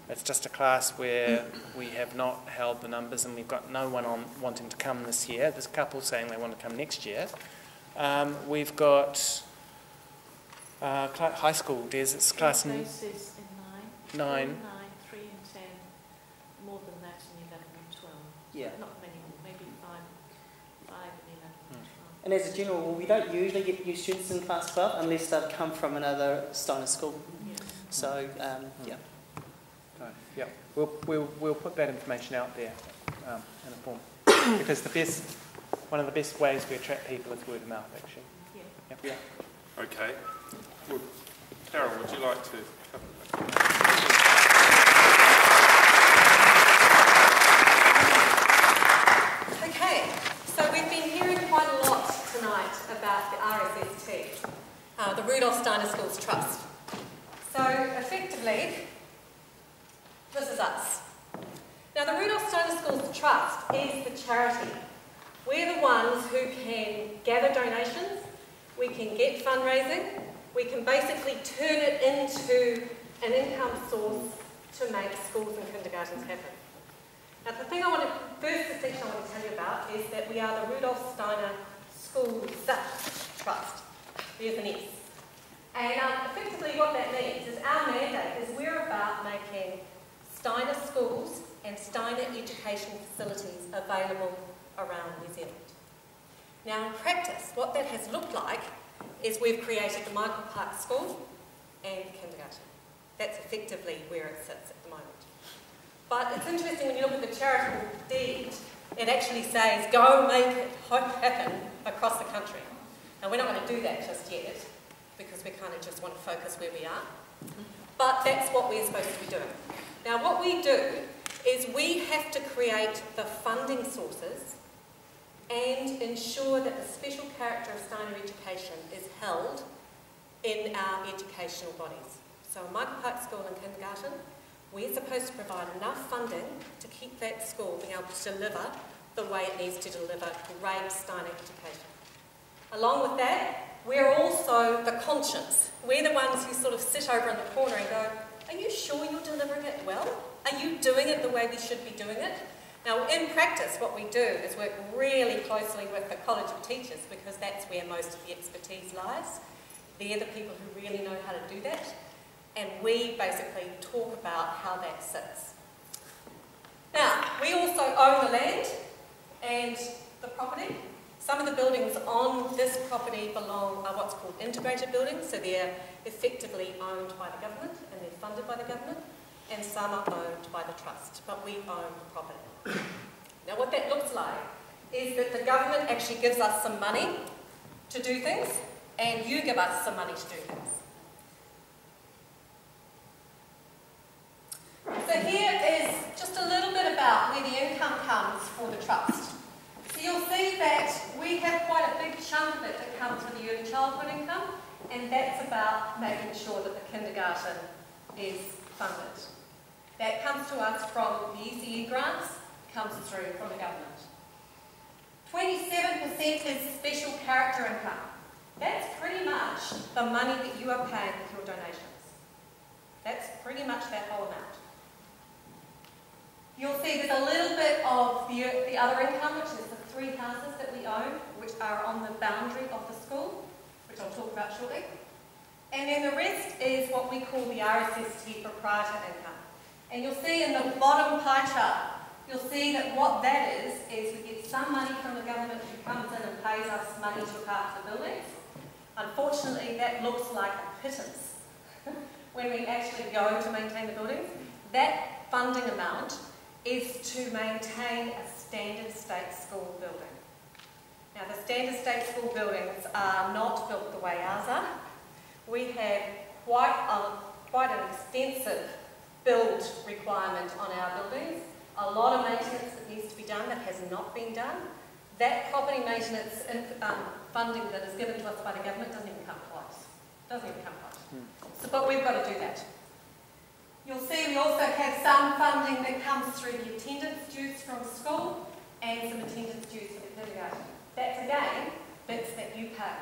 It's just a class where we have not held the numbers, and we've got no one wanting to come this year. There's a couple saying they want to come next year. We've got high school. It's class 9. 9, 3 and 10. More than that in 11 and 12. Yeah. Not many more, maybe 5 and 11 and 12. And as a general rule, we don't usually get new students in class 12 unless they've come from another Steiner school. Yeah. So, yeah. Yeah, we'll put that information out there in a form, because one of the best ways we attract people is word of mouth, actually. Yeah. Yep. Yeah. Okay. Well, Carol, would you like to cover that? Okay, so we've been hearing quite a lot tonight about the RSST, the Rudolph Steiner Schools Trust. So effectively, this is us. Now the Rudolph Steiner Schools Trust is the charity. We're the ones who can gather donations, we can get fundraising, we can basically turn it into an income source to make schools and kindergartens happen. Now the first distinction I want to tell you about is that we are the Rudolph Steiner Schools Trust. There's an S. And effectively what that means is our mandate is we're about making Steiner schools and Steiner education facilities available around New Zealand. Now in practice, what that has looked like is we've created the Michael Park School and the kindergarten. That's effectively where it sits at the moment. But it's interesting when you look at the charitable deed, it actually says, go make it happen across the country. And we're not going to do that just yet, because we kind of just want to focus where we are. But that's what we're supposed to be doing. Now what we do is we have to create the funding sources and ensure that the special character of Steiner education is held in our educational bodies. So in Michael Park School and kindergarten, we're supposed to provide enough funding to keep that school being able to deliver the way it needs to deliver great Steiner education. Along with that, we're also the conscience. We're the ones who sort of sit over in the corner and go, are you sure you're delivering it well? Are you doing it the way we should be doing it? Now, in practice, what we do is work really closely with the College of Teachers, because that's where most of the expertise lies. They're the people who really know how to do that. And we basically talk about how that sits. Now, we also own the land and the property. Some of the buildings on this property are what's called integrated buildings, so they're effectively owned by the government and they're funded by the government, and some are owned by the trust, but we own the property. Now what that looks like is that the government actually gives us some money to do things, and you give us some money to do things. So here is just a little bit about and that's about making sure that the kindergarten is funded. That comes to us from the ECE grants, comes through from the government. 27% is special character income. That's pretty much the money that you are paying with your donations. That's pretty much that whole amount. You'll see there's a little bit of the other income, which is the 3 houses that we own, which are on the boundary of the school, which I'll talk about shortly. And then the rest is what we call the RSST proprietor income. And you'll see in the bottom pie chart, you'll see that what that is we get some money from the government who comes in and pays us money to look after the buildings. Unfortunately, that looks like a pittance when we actually go to maintain the buildings. That funding amount is to maintain a standard state school building. Now, the standard state school buildings are not built the way ours are. We have quite an extensive build requirement on our buildings. A lot of maintenance that needs to be done that has not been done. That property maintenance funding that is given to us by the government doesn't even come close. But we've got to do that. You'll see we also have some funding that comes through the attendance dues from school and some attendance dues for the kindergarten. That's again bits that you pay.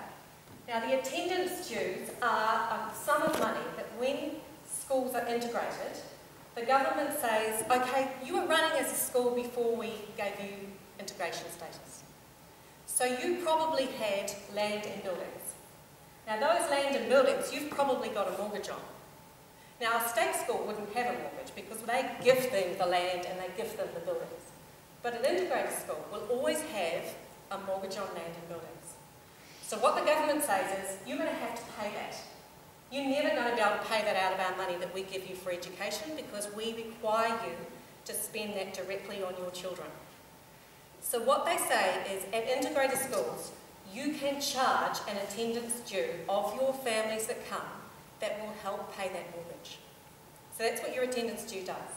Now the attendance dues are a sum of money that when schools are integrated, the government says, okay, you were running as a school before we gave you integration status. So you probably had land and buildings. Now those land and buildings you've probably got a mortgage on. Now a state school wouldn't have a mortgage because they give them the land and they give them the buildings. But an integrated school will always have a mortgage on land and buildings. So what the government says is, you're going to have to pay that. You're never going to be able to pay that out of our money that we give you for education because we require you to spend that directly on your children. So what they say is, at integrated schools, you can charge an attendance due of your families that come that will help pay that mortgage. So that's what your attendance due does.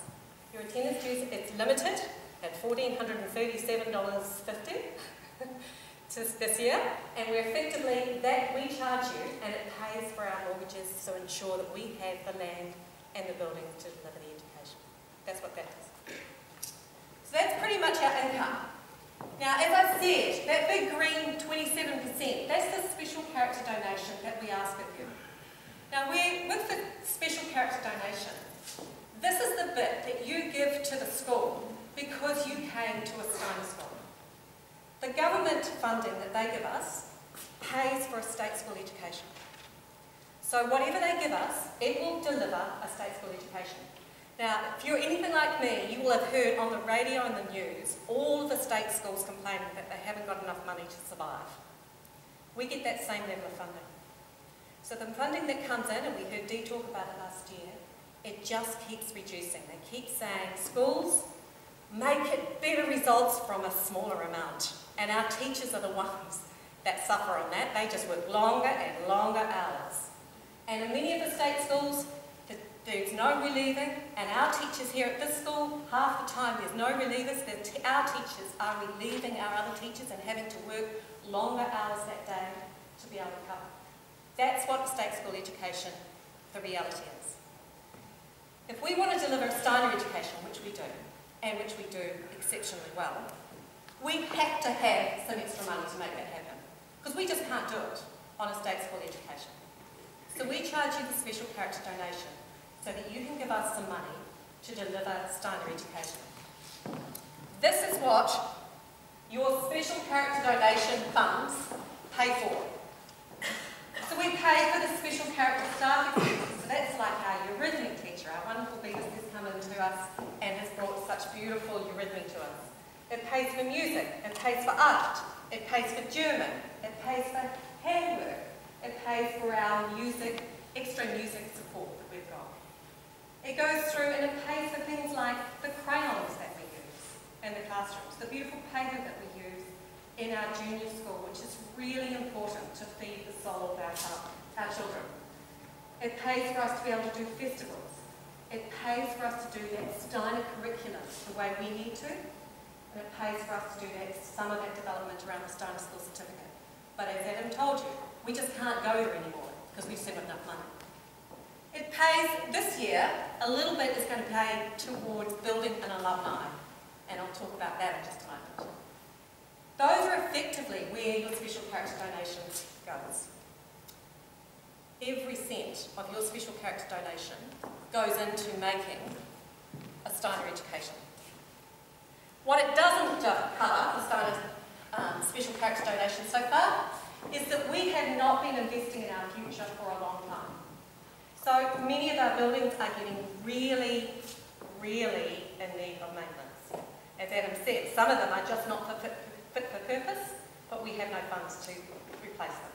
Your attendance due, it's limited at $1,437.50 this year, and we're effectively, that we charge you and it pays for our mortgages to ensure that we have the land and the buildings to deliver the education. That's what that is. So that's pretty much our income. Now, as I said, that big green 27%, that's the special character donation that we ask of you. Now, with the special character donation, this is the bit that you give to the school because you came to a Steiner school. The government funding that they give us pays for a state school education. So whatever they give us, it will deliver a state school education. Now, if you're anything like me, you will have heard on the radio and the news all of the state schools complaining that they haven't got enough money to survive. We get that same level of funding. So the funding that comes in, and we heard Dee talk about it last year, it just keeps reducing. They keep saying, schools, make it better results from a smaller amount. And our teachers are the ones that suffer on that. They just work longer and longer hours. And in many of the state schools, there's no relieving, and our teachers here at this school, half the time there's no relievers. Our teachers are relieving our other teachers and having to work longer hours that day to be able to cover. That's what state school education, the reality is. If we want to deliver a Steiner education, which we do, and which we do exceptionally well, we have to have some extra money to make that happen, because we just can't do it on a state school education. So we charge you the special character donation so that you can give us some money to deliver Steiner education. This is what your special character donation funds pay for. So we pay for the special character staff expenses. So that's like our eurythmic teacher. Our wonderful Beavis has come into us and has brought such beautiful eurythmic to us. It pays for music, it pays for art, it pays for German, it pays for handwork, it pays for our music, extra music support that we've got. It goes through and it pays for things like the crayons that we use in the classrooms, the beautiful paper that we use in our junior school, which is really important to feed the soul of our children. It pays for us to be able to do festivals. It pays for us to do that Steiner curriculum the way we need to. And it pays for us to do that, some of that development around the Steiner School certificate. But as Adam told you, we just can't go there anymore because we've still got enough money. It pays, this year, a little bit is going to pay towards building an alumni, and I'll talk about that in just a moment. Those are effectively where your special character donations goes. Every cent of your special character donation goes into making a Steiner education. What it doesn't cover, the Steiner special character donation so far, is that we have not been investing in our future for a long time. So many of our buildings are getting really, really in need of maintenance. As Adam said, some of them are just not fit for purpose, but we have no funds to replace them.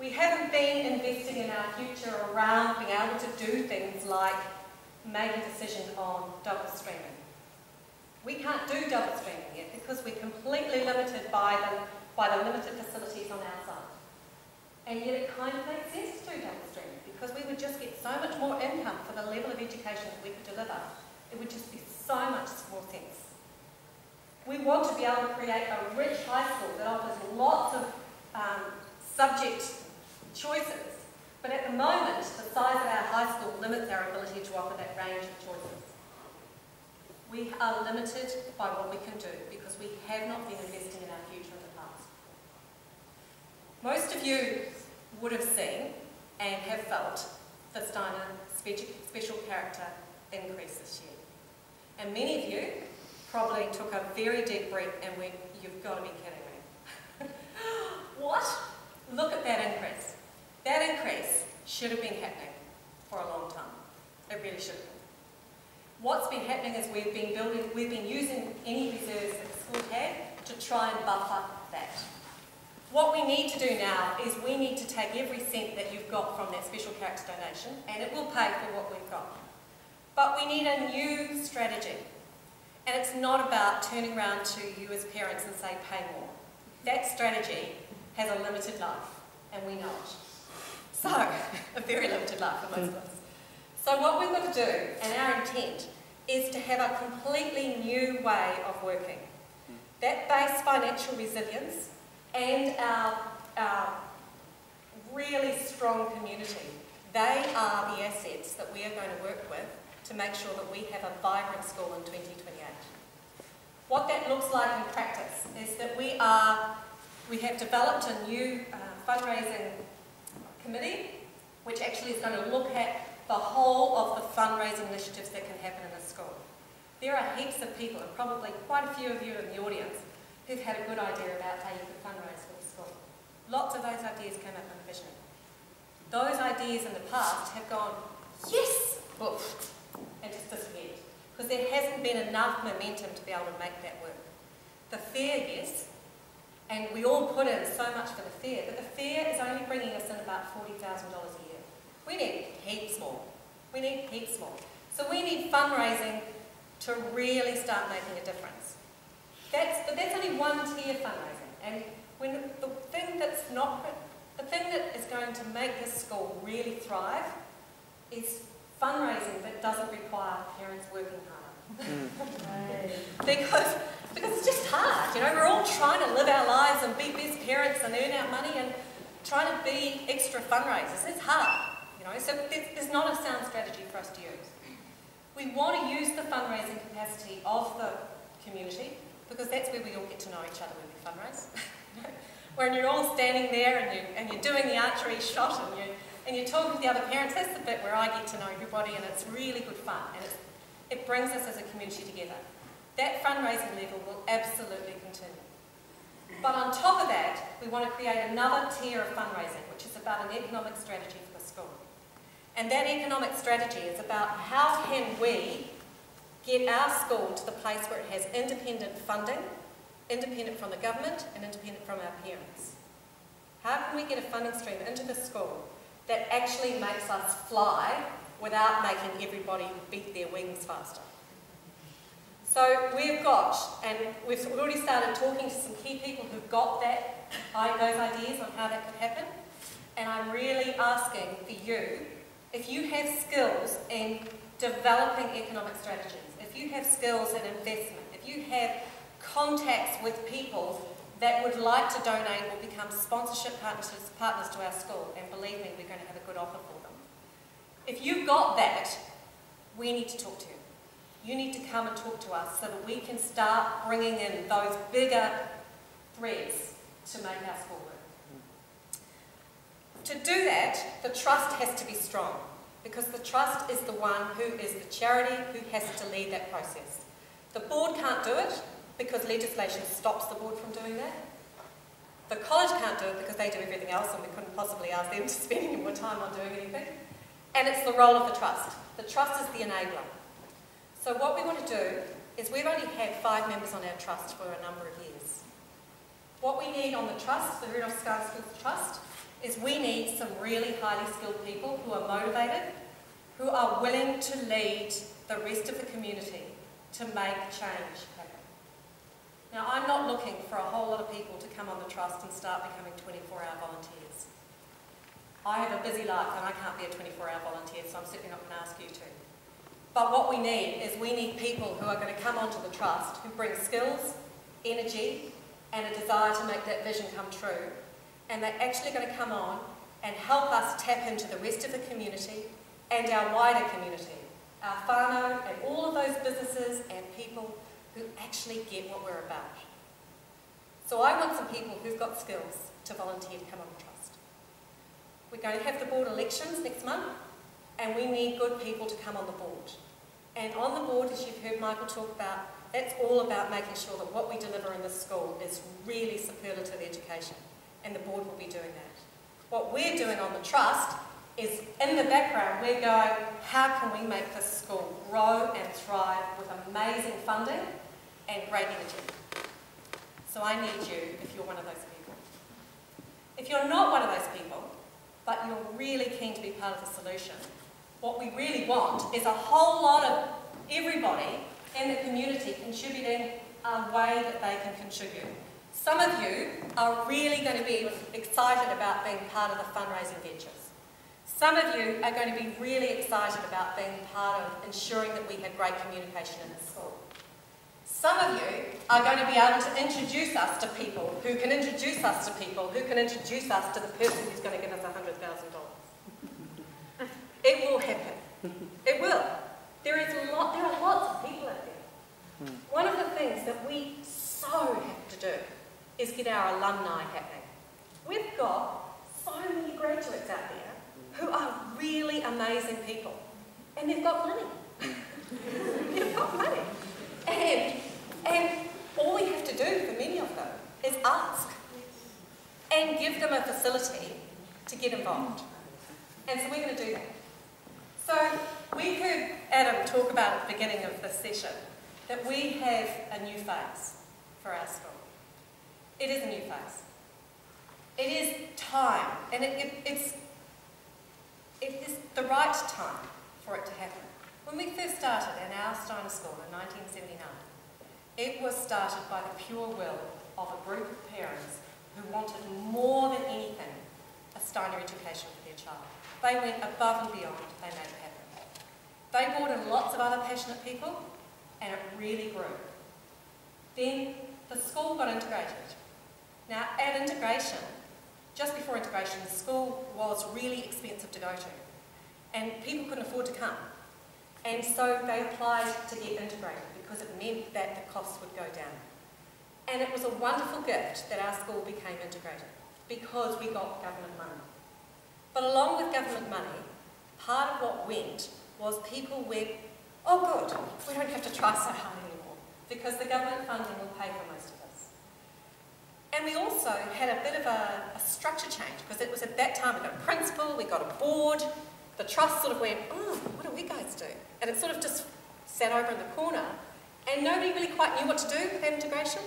We haven't been investing in our future around being able to do things like make a decision on double streaming. We can't do double streaming yet because we're completely limited by the limited facilities on our side. And yet it kind of makes sense to do double streaming because we would just get so much more income for the level of education that we could deliver. It would just be so much more sense. We want to be able to create a rich high school that offers lots of subject choices, but at the moment the size of our high school limits our ability to offer that range of choices. We are limited by what we can do because we have not been investing in our future in the past. Most of you would have seen and have felt the Steiner special character increase this year. And many of you probably took a very deep breath and went, "You've got to be kidding me." What? Look at that increase. That increase should have been happening for a long time. It really should have been. What's been happening is we've been using any reserves that the school had to try and buffer that. What we need to do now is we need to take every cent that you've got from that special character donation, and it will pay for what we've got. But we need a new strategy. And it's not about turning around to you as parents and say, pay more. That strategy has a limited life, and we know it. So, a very limited life for most of us. So what we've got to do, and our intent, is to have a completely new way of working. That base financial resilience and our really strong community, they are the assets that we are going to work with to make sure that we have a vibrant school in 2028. What that looks like in practice is that we have developed a new fundraising committee, which actually is going to look at the whole of the fundraising initiatives that can happen in a school. There are heaps of people, and probably quite a few of you in the audience, who've had a good idea about how you can fundraise for the school. Lots of those ideas came up in vision. Those ideas in the past have gone, yes, oof, and just disappeared. Because there hasn't been enough momentum to be able to make that work. The fair, yes, and we all put in so much for the fair, but the fair is only bringing us in about $40,000 a year. We need heaps more. We need heaps more. So we need fundraising to really start making a difference. But that's only one tier fundraising. And when the thing that is going to make this school really thrive is fundraising that doesn't require parents working harder. because it's just hard. You know, we're all trying to live our lives and be best parents and earn our money and trying to be extra fundraisers. It's hard. You know, so there's not a sound strategy for us to use. We want to use the fundraising capacity of the community because that's where we all get to know each other when we fundraise. When you're all standing there and you're doing the archery shot and you're talking to the other parents, that's the bit where I get to know everybody and it's really good fun and it brings us as a community together. That fundraising level will absolutely continue. But on top of that, we want to create another tier of fundraising, which is about an economic strategy for the school. And that economic strategy is about how can we get our school to the place where it has independent funding, independent from the government and independent from our parents. How can we get a funding stream into the school that actually makes us fly without making everybody beat their wings faster? So we've already started talking to some key people who've got those ideas on how that could happen. And I'm really asking for you, if you have skills in developing economic strategies, if you have skills in investment, if you have contacts with people that would like to donate or become sponsorship partners to our school, and believe me, we're going to have a good offer for them. If you've got that, we need to talk to you. You need to come and talk to us so that we can start bringing in those bigger threads to make our school work. To do that, the trust has to be strong, because the trust is the one who is the charity who has to lead that process. The board can't do it because legislation stops the board from doing that. The college can't do it because they do everything else, and we couldn't possibly ask them to spend any more time on doing anything. And it's the role of the trust. The trust is the enabler. So what we want to do is, we've only had 5 members on our trust for a number of years. What we need on the trust, the Rudolph Scala School Trust, is we need some really highly skilled people who are motivated, who are willing to lead the rest of the community to make change happen. Now, I'm not looking for a whole lot of people to come on the trust and start becoming 24-hour volunteers. I have a busy life and I can't be a 24-hour volunteer, so I'm certainly not going to ask you to. But what we need is, we need people who are going to come onto the trust, who bring skills, energy, and a desire to make that vision come true. And they're actually going to come on and help us tap into the rest of the community and our wider community, our whānau and all of those businesses and people who actually get what we're about. So I want some people who've got skills to volunteer to come on the trust. We're going to have the board elections next month, and we need good people to come on the board. And on the board, as you've heard Michael talk about, it's all about making sure that what we deliver in this school is really superlative education, and the board will be doing that. What we're doing on the trust is, in the background, we're going, how can we make this school grow and thrive with amazing funding and great energy? So I need you if you're one of those people. If you're not one of those people, but you're really keen to be part of the solution, what we really want is a whole lot of everybody in the community contributing a way that they can contribute. Some of you are really going to be excited about being part of the fundraising ventures. Some of you are going to be really excited about being part of ensuring that we have great communication in the school. Some of you are going to be able to introduce us to people who can introduce us to people who can introduce us to the person who's going to give us $100,000. It will happen. It will. There are lots of people out there. One of the things that we so have to do is get our alumni happening. We've got so many graduates out there who are really amazing people, and they've got money. They've got money. And all we have to do for many of them is ask and give them a facility to get involved. And so we're going to do that. So we heard Adam talk about at the beginning of this session that we have a new phase for our school. It is a new phase. It is time, and it is the right time for it to happen. When we first started in our Steiner School in 1979, it was started by the pure will of a group of parents who wanted more than anything a Steiner education for their child. They went above and beyond, they made it happen. They brought in lots of other passionate people, and it really grew. Then the school got integrated. Now, at integration, just before integration, the school was really expensive to go to, and people couldn't afford to come. And so they applied to get integrated because it meant that the costs would go down. And it was a wonderful gift that our school became integrated because we got government money. But along with government money, part of what went was people went, oh good, we don't have to try so hard anymore because the government funding will pay for most of this. And we also had a bit of a structure change because it was at that time we got a principal, we got a board, the trust sort of went, oh, what do we guys do? And it sort of just sat over in the corner and nobody really quite knew what to do with that integration.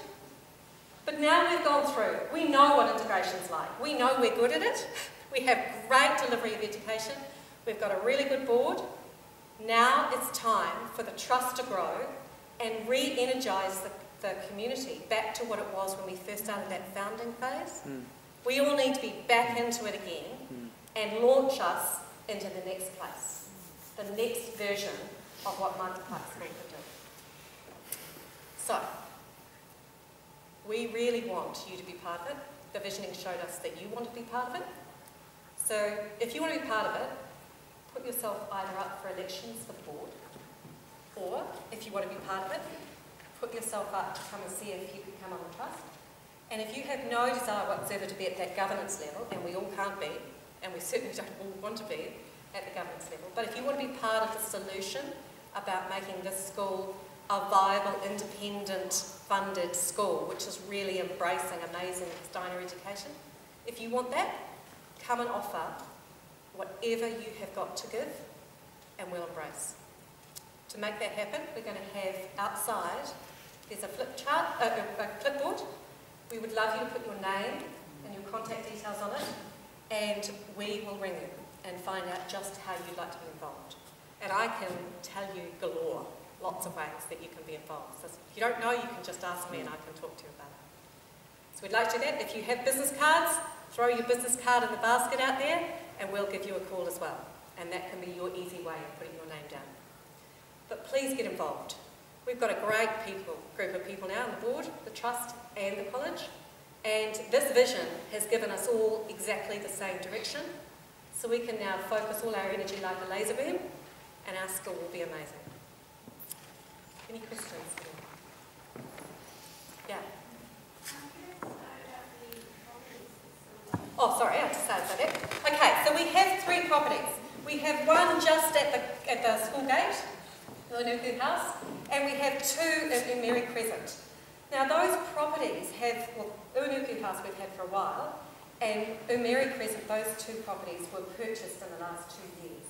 But now we've gone through, we know what integration's like. We know we're good at it. We have great delivery of education. We've got a really good board. Now it's time for the trust to grow and re-energise the community back to what it was when we first started that founding phase. We all need to be back into it again and launch us into the next place, the next version of what Michael Park School could do. So, we We really want you to be part of it. The visioning showed us that you want to be part of it. So if you want to be part of it, put yourself either up for elections for the board, or if you want to be part of it, put yourself up to come and see if you could come on the trust. And if you have no desire whatsoever to be at that governance level, and we all can't be, and we certainly don't all want to be at the governance level, but if you want to be part of the solution about making this school a viable, independent, funded school, which is really embracing amazing Steiner education, if you want that, come and offer whatever you have got to give, and we'll embrace. To make that happen, we're going to have outside, there's a flip chart, a clipboard. We would love you to put your name and your contact details on it, and we will ring you and find out just how you'd like to be involved. And I can tell you galore, lots of ways that you can be involved. So if you don't know, you can just ask me and I can talk to you about it. So we'd like to do that. If you have business cards, throw your business card in the basket out there and we'll give you a call as well. And that can be your easy way of putting your name down. But please get involved. We've got a great group of people now on the board, the trust and the college. And this vision has given us all exactly the same direction. So we can now focus all our energy like a laser beam and our school will be amazing. Any questions? Yeah. Oh, sorry, I just started that. Okay, so we have 3 properties. We have one just at the school gate, the Unuku House, and we have 2 in Mary Crescent. Now those properties have, well, Unuku House we've had for a while, and in Mary Crescent, those 2 properties were purchased in the last 2 years.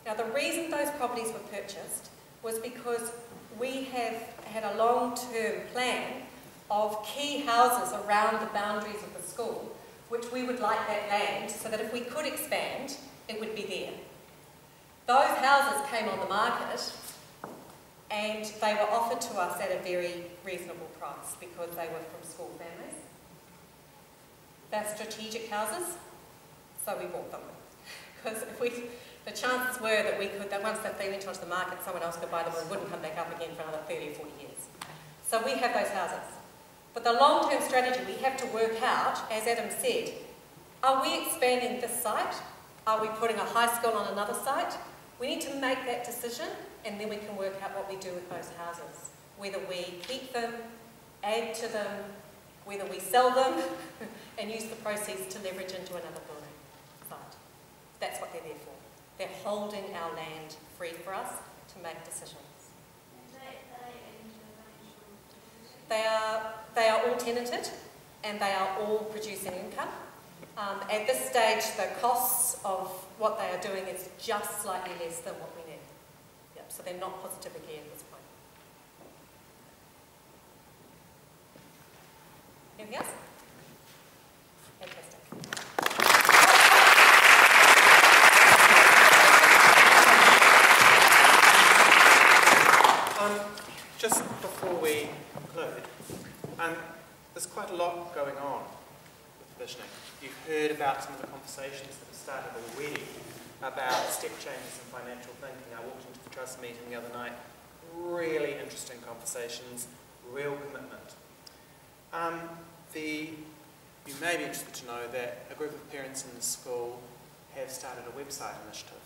Now the reason those properties were purchased was because we have had a long-term plan of key houses around the boundaries of the school, which we would like that land so that if we could expand, it would be there. Those houses came on the market and they were offered to us at a very reasonable price because they were from school families. They're strategic houses, so we bought them. Because the chances were that we could, that once they went onto the market, someone else could buy them and wouldn't come back up again for another 30 or 40 years. So we have those houses. But the long-term strategy we have to work out, as Adam said, are we expanding this site? Are we putting a high school on another site? We need to make that decision and then we can work out what we do with those houses. Whether we keep them, add to them, whether we sell them and use the proceeds to leverage into another building site. That's what they're there for. They're holding our land free for us to make decisions. They are all tenanted and they are all producing income. At this stage, the costs of what they are doing is just slightly less than what we need. Yep, so they're not positively geared at this point. Anything else? Fantastic. Just before we conclude, there's quite a lot going on with visioning. You've heard about some of the conversations that have started already about step changes in financial thinking. I walked into the trust meeting the other night. Really interesting conversations, real commitment. You may be interested to know that a group of parents in the school have started a website initiative,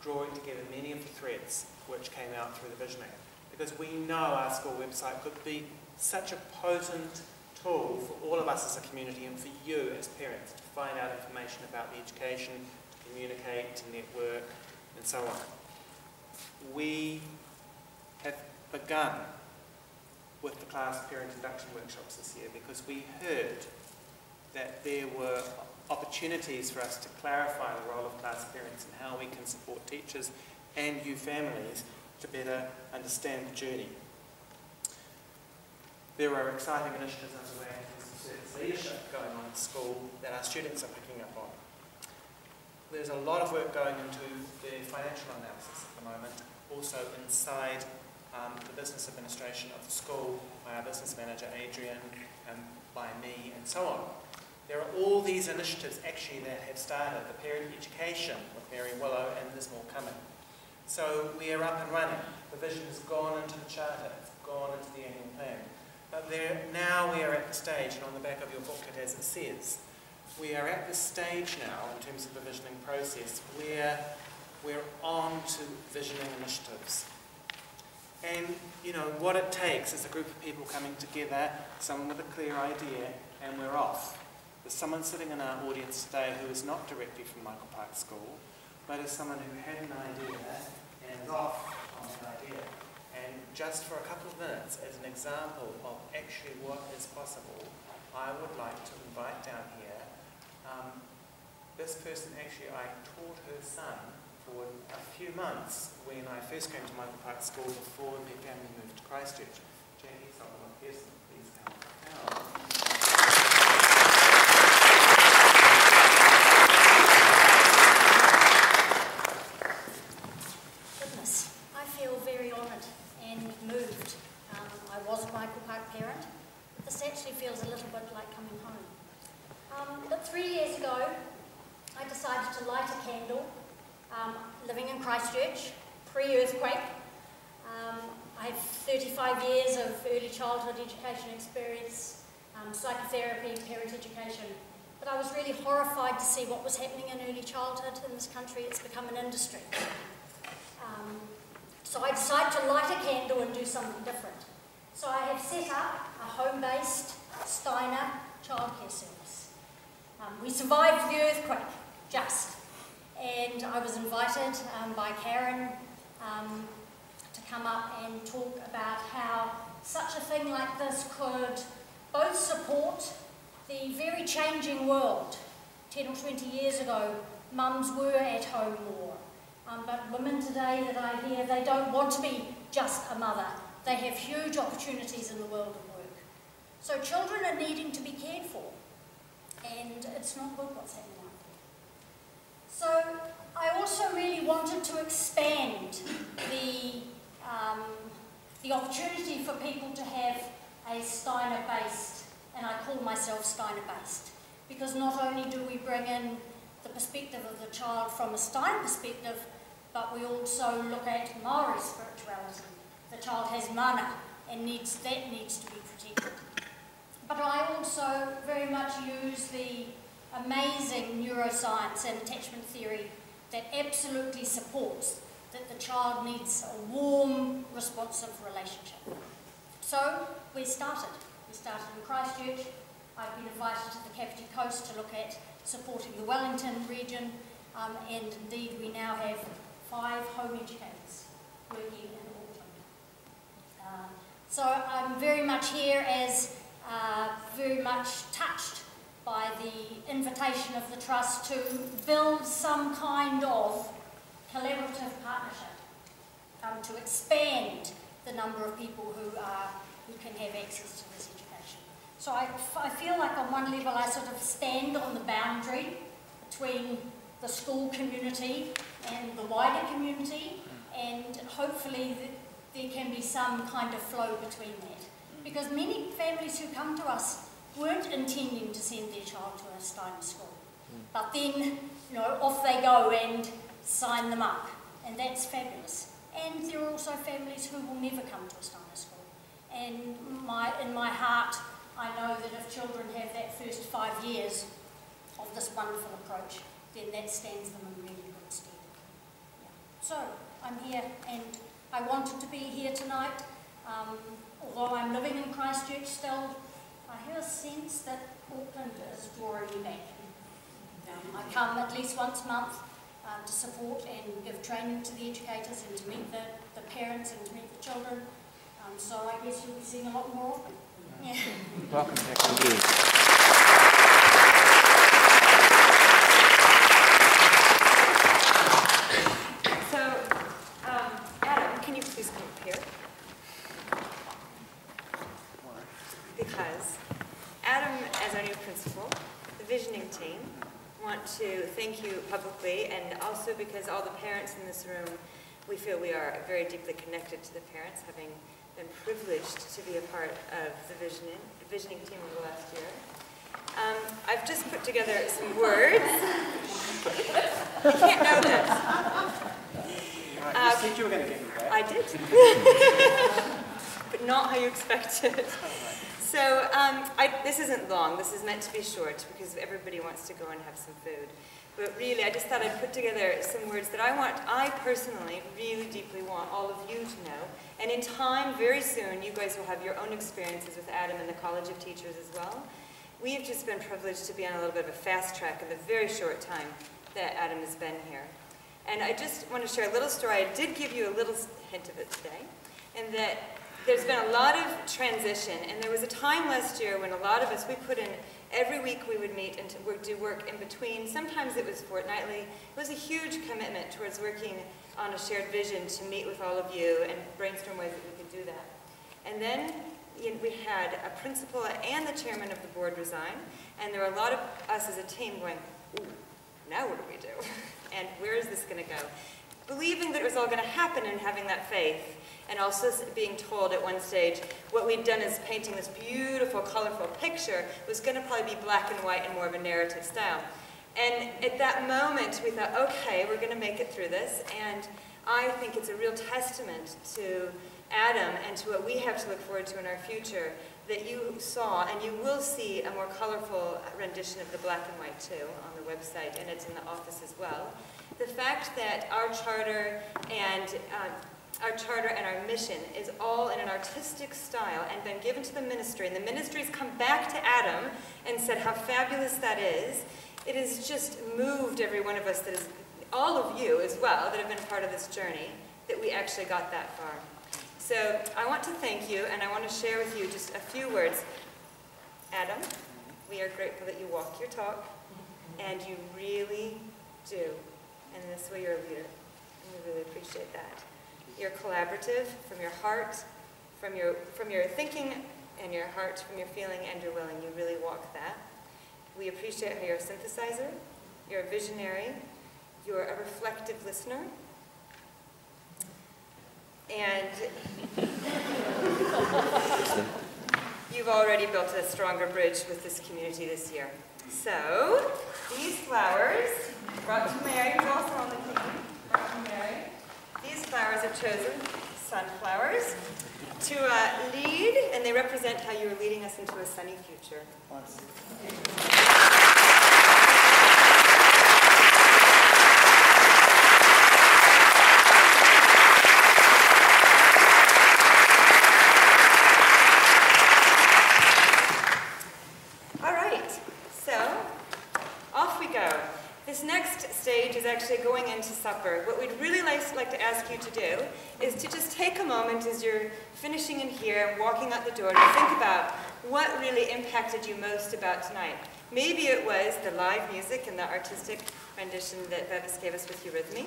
drawing together many of the threads which came out through the visioning. Because we know our school website could be such a potent tool for all of us as a community and for you as parents to find out information about the education, to communicate, to network, and so on. We have begun with the class parent induction workshops this year because we heard that there were opportunities for us to clarify the role of class parents and how we can support teachers and you families to better understand the journey. There are exciting initiatives underway in terms of service leadership going on at school that our students are picking up on. There's a lot of work going into the financial analysis at the moment, also inside the business administration of the school by our business manager Adrian and by me and so on. There are all these initiatives actually that have started, the parent education with Mary Willow, and there's more coming. So we are up and running. The vision has gone into the charter, it's gone into the annual plan. But now we are at the stage, and on the back of your booklet as it says, we are at the stage now in terms of the visioning process where we're on to visioning initiatives. And, you know, what it takes is a group of people coming together, someone with a clear idea, and we're off. There's someone sitting in our audience today who is not directly from Michael Park School, but is someone who had an idea and is off on that idea. And just for a couple of minutes, as an example of actually what is possible, I would like to invite down here, this person actually, I taught her son for a few months when I first came to Michael Park School before my family moved to Christchurch. Jackie Solomon Pearson, please come down. Goodness, I feel very honoured and moved. I was a Michael Park parent. This actually feels a little bit like coming home. But 3 years ago, I decided to light a candle, living in Christchurch, pre-earthquake. I have 35 years of early childhood education experience, psychotherapy, parent education. But I was really horrified to see what was happening in early childhood in this country. It's become an industry. So I decided to light a candle and do something different. So I have set up a home-based Steiner childcare service. We survived the earthquake, just. And I was invited by Karen to come up and talk about how such a thing like this could both support the very changing world. 10 or 20 years ago, mums were at home more. But women today that I hear, they don't want to be just a mother. They have huge opportunities in the world of work. So children are needing to be cared for. And it's not good what's happening out there. So I also really wanted to expand the opportunity for people to have a Steiner-based, and I call myself Steiner-based, because not only do we bring in the perspective of the child from a Steiner perspective, but we also look at Maori spirituality. The child has mana, and that needs to be protected. But I also very much use the amazing neuroscience and attachment theory that absolutely supports that the child needs a warm, responsive relationship. So we started. We started in Christchurch. I've been invited to the Kapiti Coast to look at supporting the Wellington region, and indeed we now have 5 home educators working in Auckland. So I'm very much here as very much touched by the invitation of the Trust to build some kind of collaborative partnership, to expand the number of people who can have access to this education. So I feel like on one level I sort of stand on the boundary between the school community and the wider community, and hopefully there can be some kind of flow between that. Because many families who come to us weren't intending to send their child to a Steiner school. But then, you know, off they go and sign them up. And that's fabulous. And there are also families who will never come to a Steiner school. And in my heart, I know that if children have that first 5 years of this wonderful approach, then that stands them in really good stead. Yeah. So, I'm here, and I wanted to be here tonight. Although I'm living in Christchurch still, I have a sense that Auckland is drawing me back. I come at least once a month to support and give training to the educators and to meet the parents and to meet the children. So I guess you'll be seeing a lot more often. Yeah. Welcome back. Thank you. So, Adam, can you please come up here? Because Adam, as our new principal, the visioning team, want to thank you publicly, and also because all the parents in this room, we feel we are very deeply connected to the parents, having been privileged to be a part of the visioning team over the last year. I've just put together some words. You can't know this. You said you were going to get me back. I did. But not how you expected. So this isn't long. This is meant to be short because everybody wants to go and have some food. But really, I just thought I'd put together some words that I personally really deeply want all of you to know. And in time, very soon, you guys will have your own experiences with Adam and the College of Teachers as well. We've just been privileged to be on a little bit of a fast track in the very short time that Adam has been here. And I just want to share a little story. I did give you a little hint of it today, and that there's been a lot of transition, and there was a time last year when a lot of us, we put in, every week we would meet and do work in between. Sometimes it was fortnightly. It was a huge commitment towards working on a shared vision to meet with all of you and brainstorm ways that we could do that. And then we had a principal and the chairman of the board resign, and there were a lot of us as a team going, ooh, now what do we do? And where is this going to go? Believing that it was all going to happen and having that faith, and also being told at one stage what we'd done is painting this beautiful, colorful picture was going to probably be black and white and more of a narrative style. And at that moment, we thought, okay, we're going to make it through this, and I think it's a real testament to Adam and to what we have to look forward to in our future that you saw, and you will see a more colorful rendition of the black and white too on the website, and it's in the office as well. The fact that our charter and our mission is all in an artistic style and been given to the ministry, and the ministry's come back to Adam and said how fabulous that is. It has just moved every one of us, that is, all of you as well, that have been part of this journey, that we actually got that far. So I want to thank you, and I want to share with you just a few words. Adam, we are grateful that you walk your talk, and you really do. And this way you're a leader, and we really appreciate that. You're collaborative from your heart, from your thinking and your heart, from your feeling and your willing. You really walk that. We appreciate how you're a synthesizer, you're a visionary, you're a reflective listener, and you've already built a stronger bridge with this community this year. So, these flowers, brought to Mary, who's also on the team, brought to Mary. These flowers are chosen, sunflowers, to lead, and they represent how you are leading us into a sunny future. All right, so off we go. This next stage is actually going into supper. What we'd really like to ask you to do is to just take a moment as you're finishing in here and walking out the door to think about what really impacted you most about tonight. Maybe it was the live music and the artistic rendition that Bevis gave us with Eurythmy.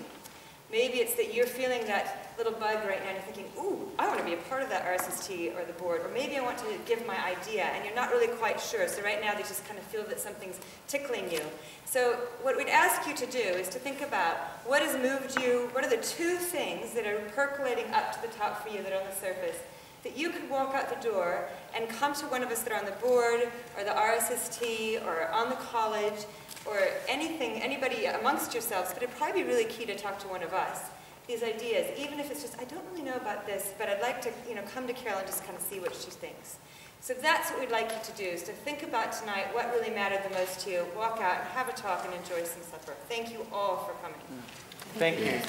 Maybe it's that you're feeling that little bug right now and you're thinking, ooh, I want to be a part of that RSST or the board, or maybe I want to give my idea, and you're not really quite sure, so right now they just kind of feel that something's tickling you. So what we'd ask you to do is to think about what has moved you, what are the two things that are percolating up to the top for you that are on the surface, that you could walk out the door and come to one of us that are on the board, or the RSST, or on the college, or anybody amongst yourselves, but it'd probably be really key to talk to one of us. These ideas, even if it's just, I don't really know about this, but I'd like to, come to Carol and just kind of see what she thinks. So that's what we'd like you to do, is to think about tonight what really mattered the most to you, walk out and have a talk and enjoy some supper. Thank you all for coming. Thank you.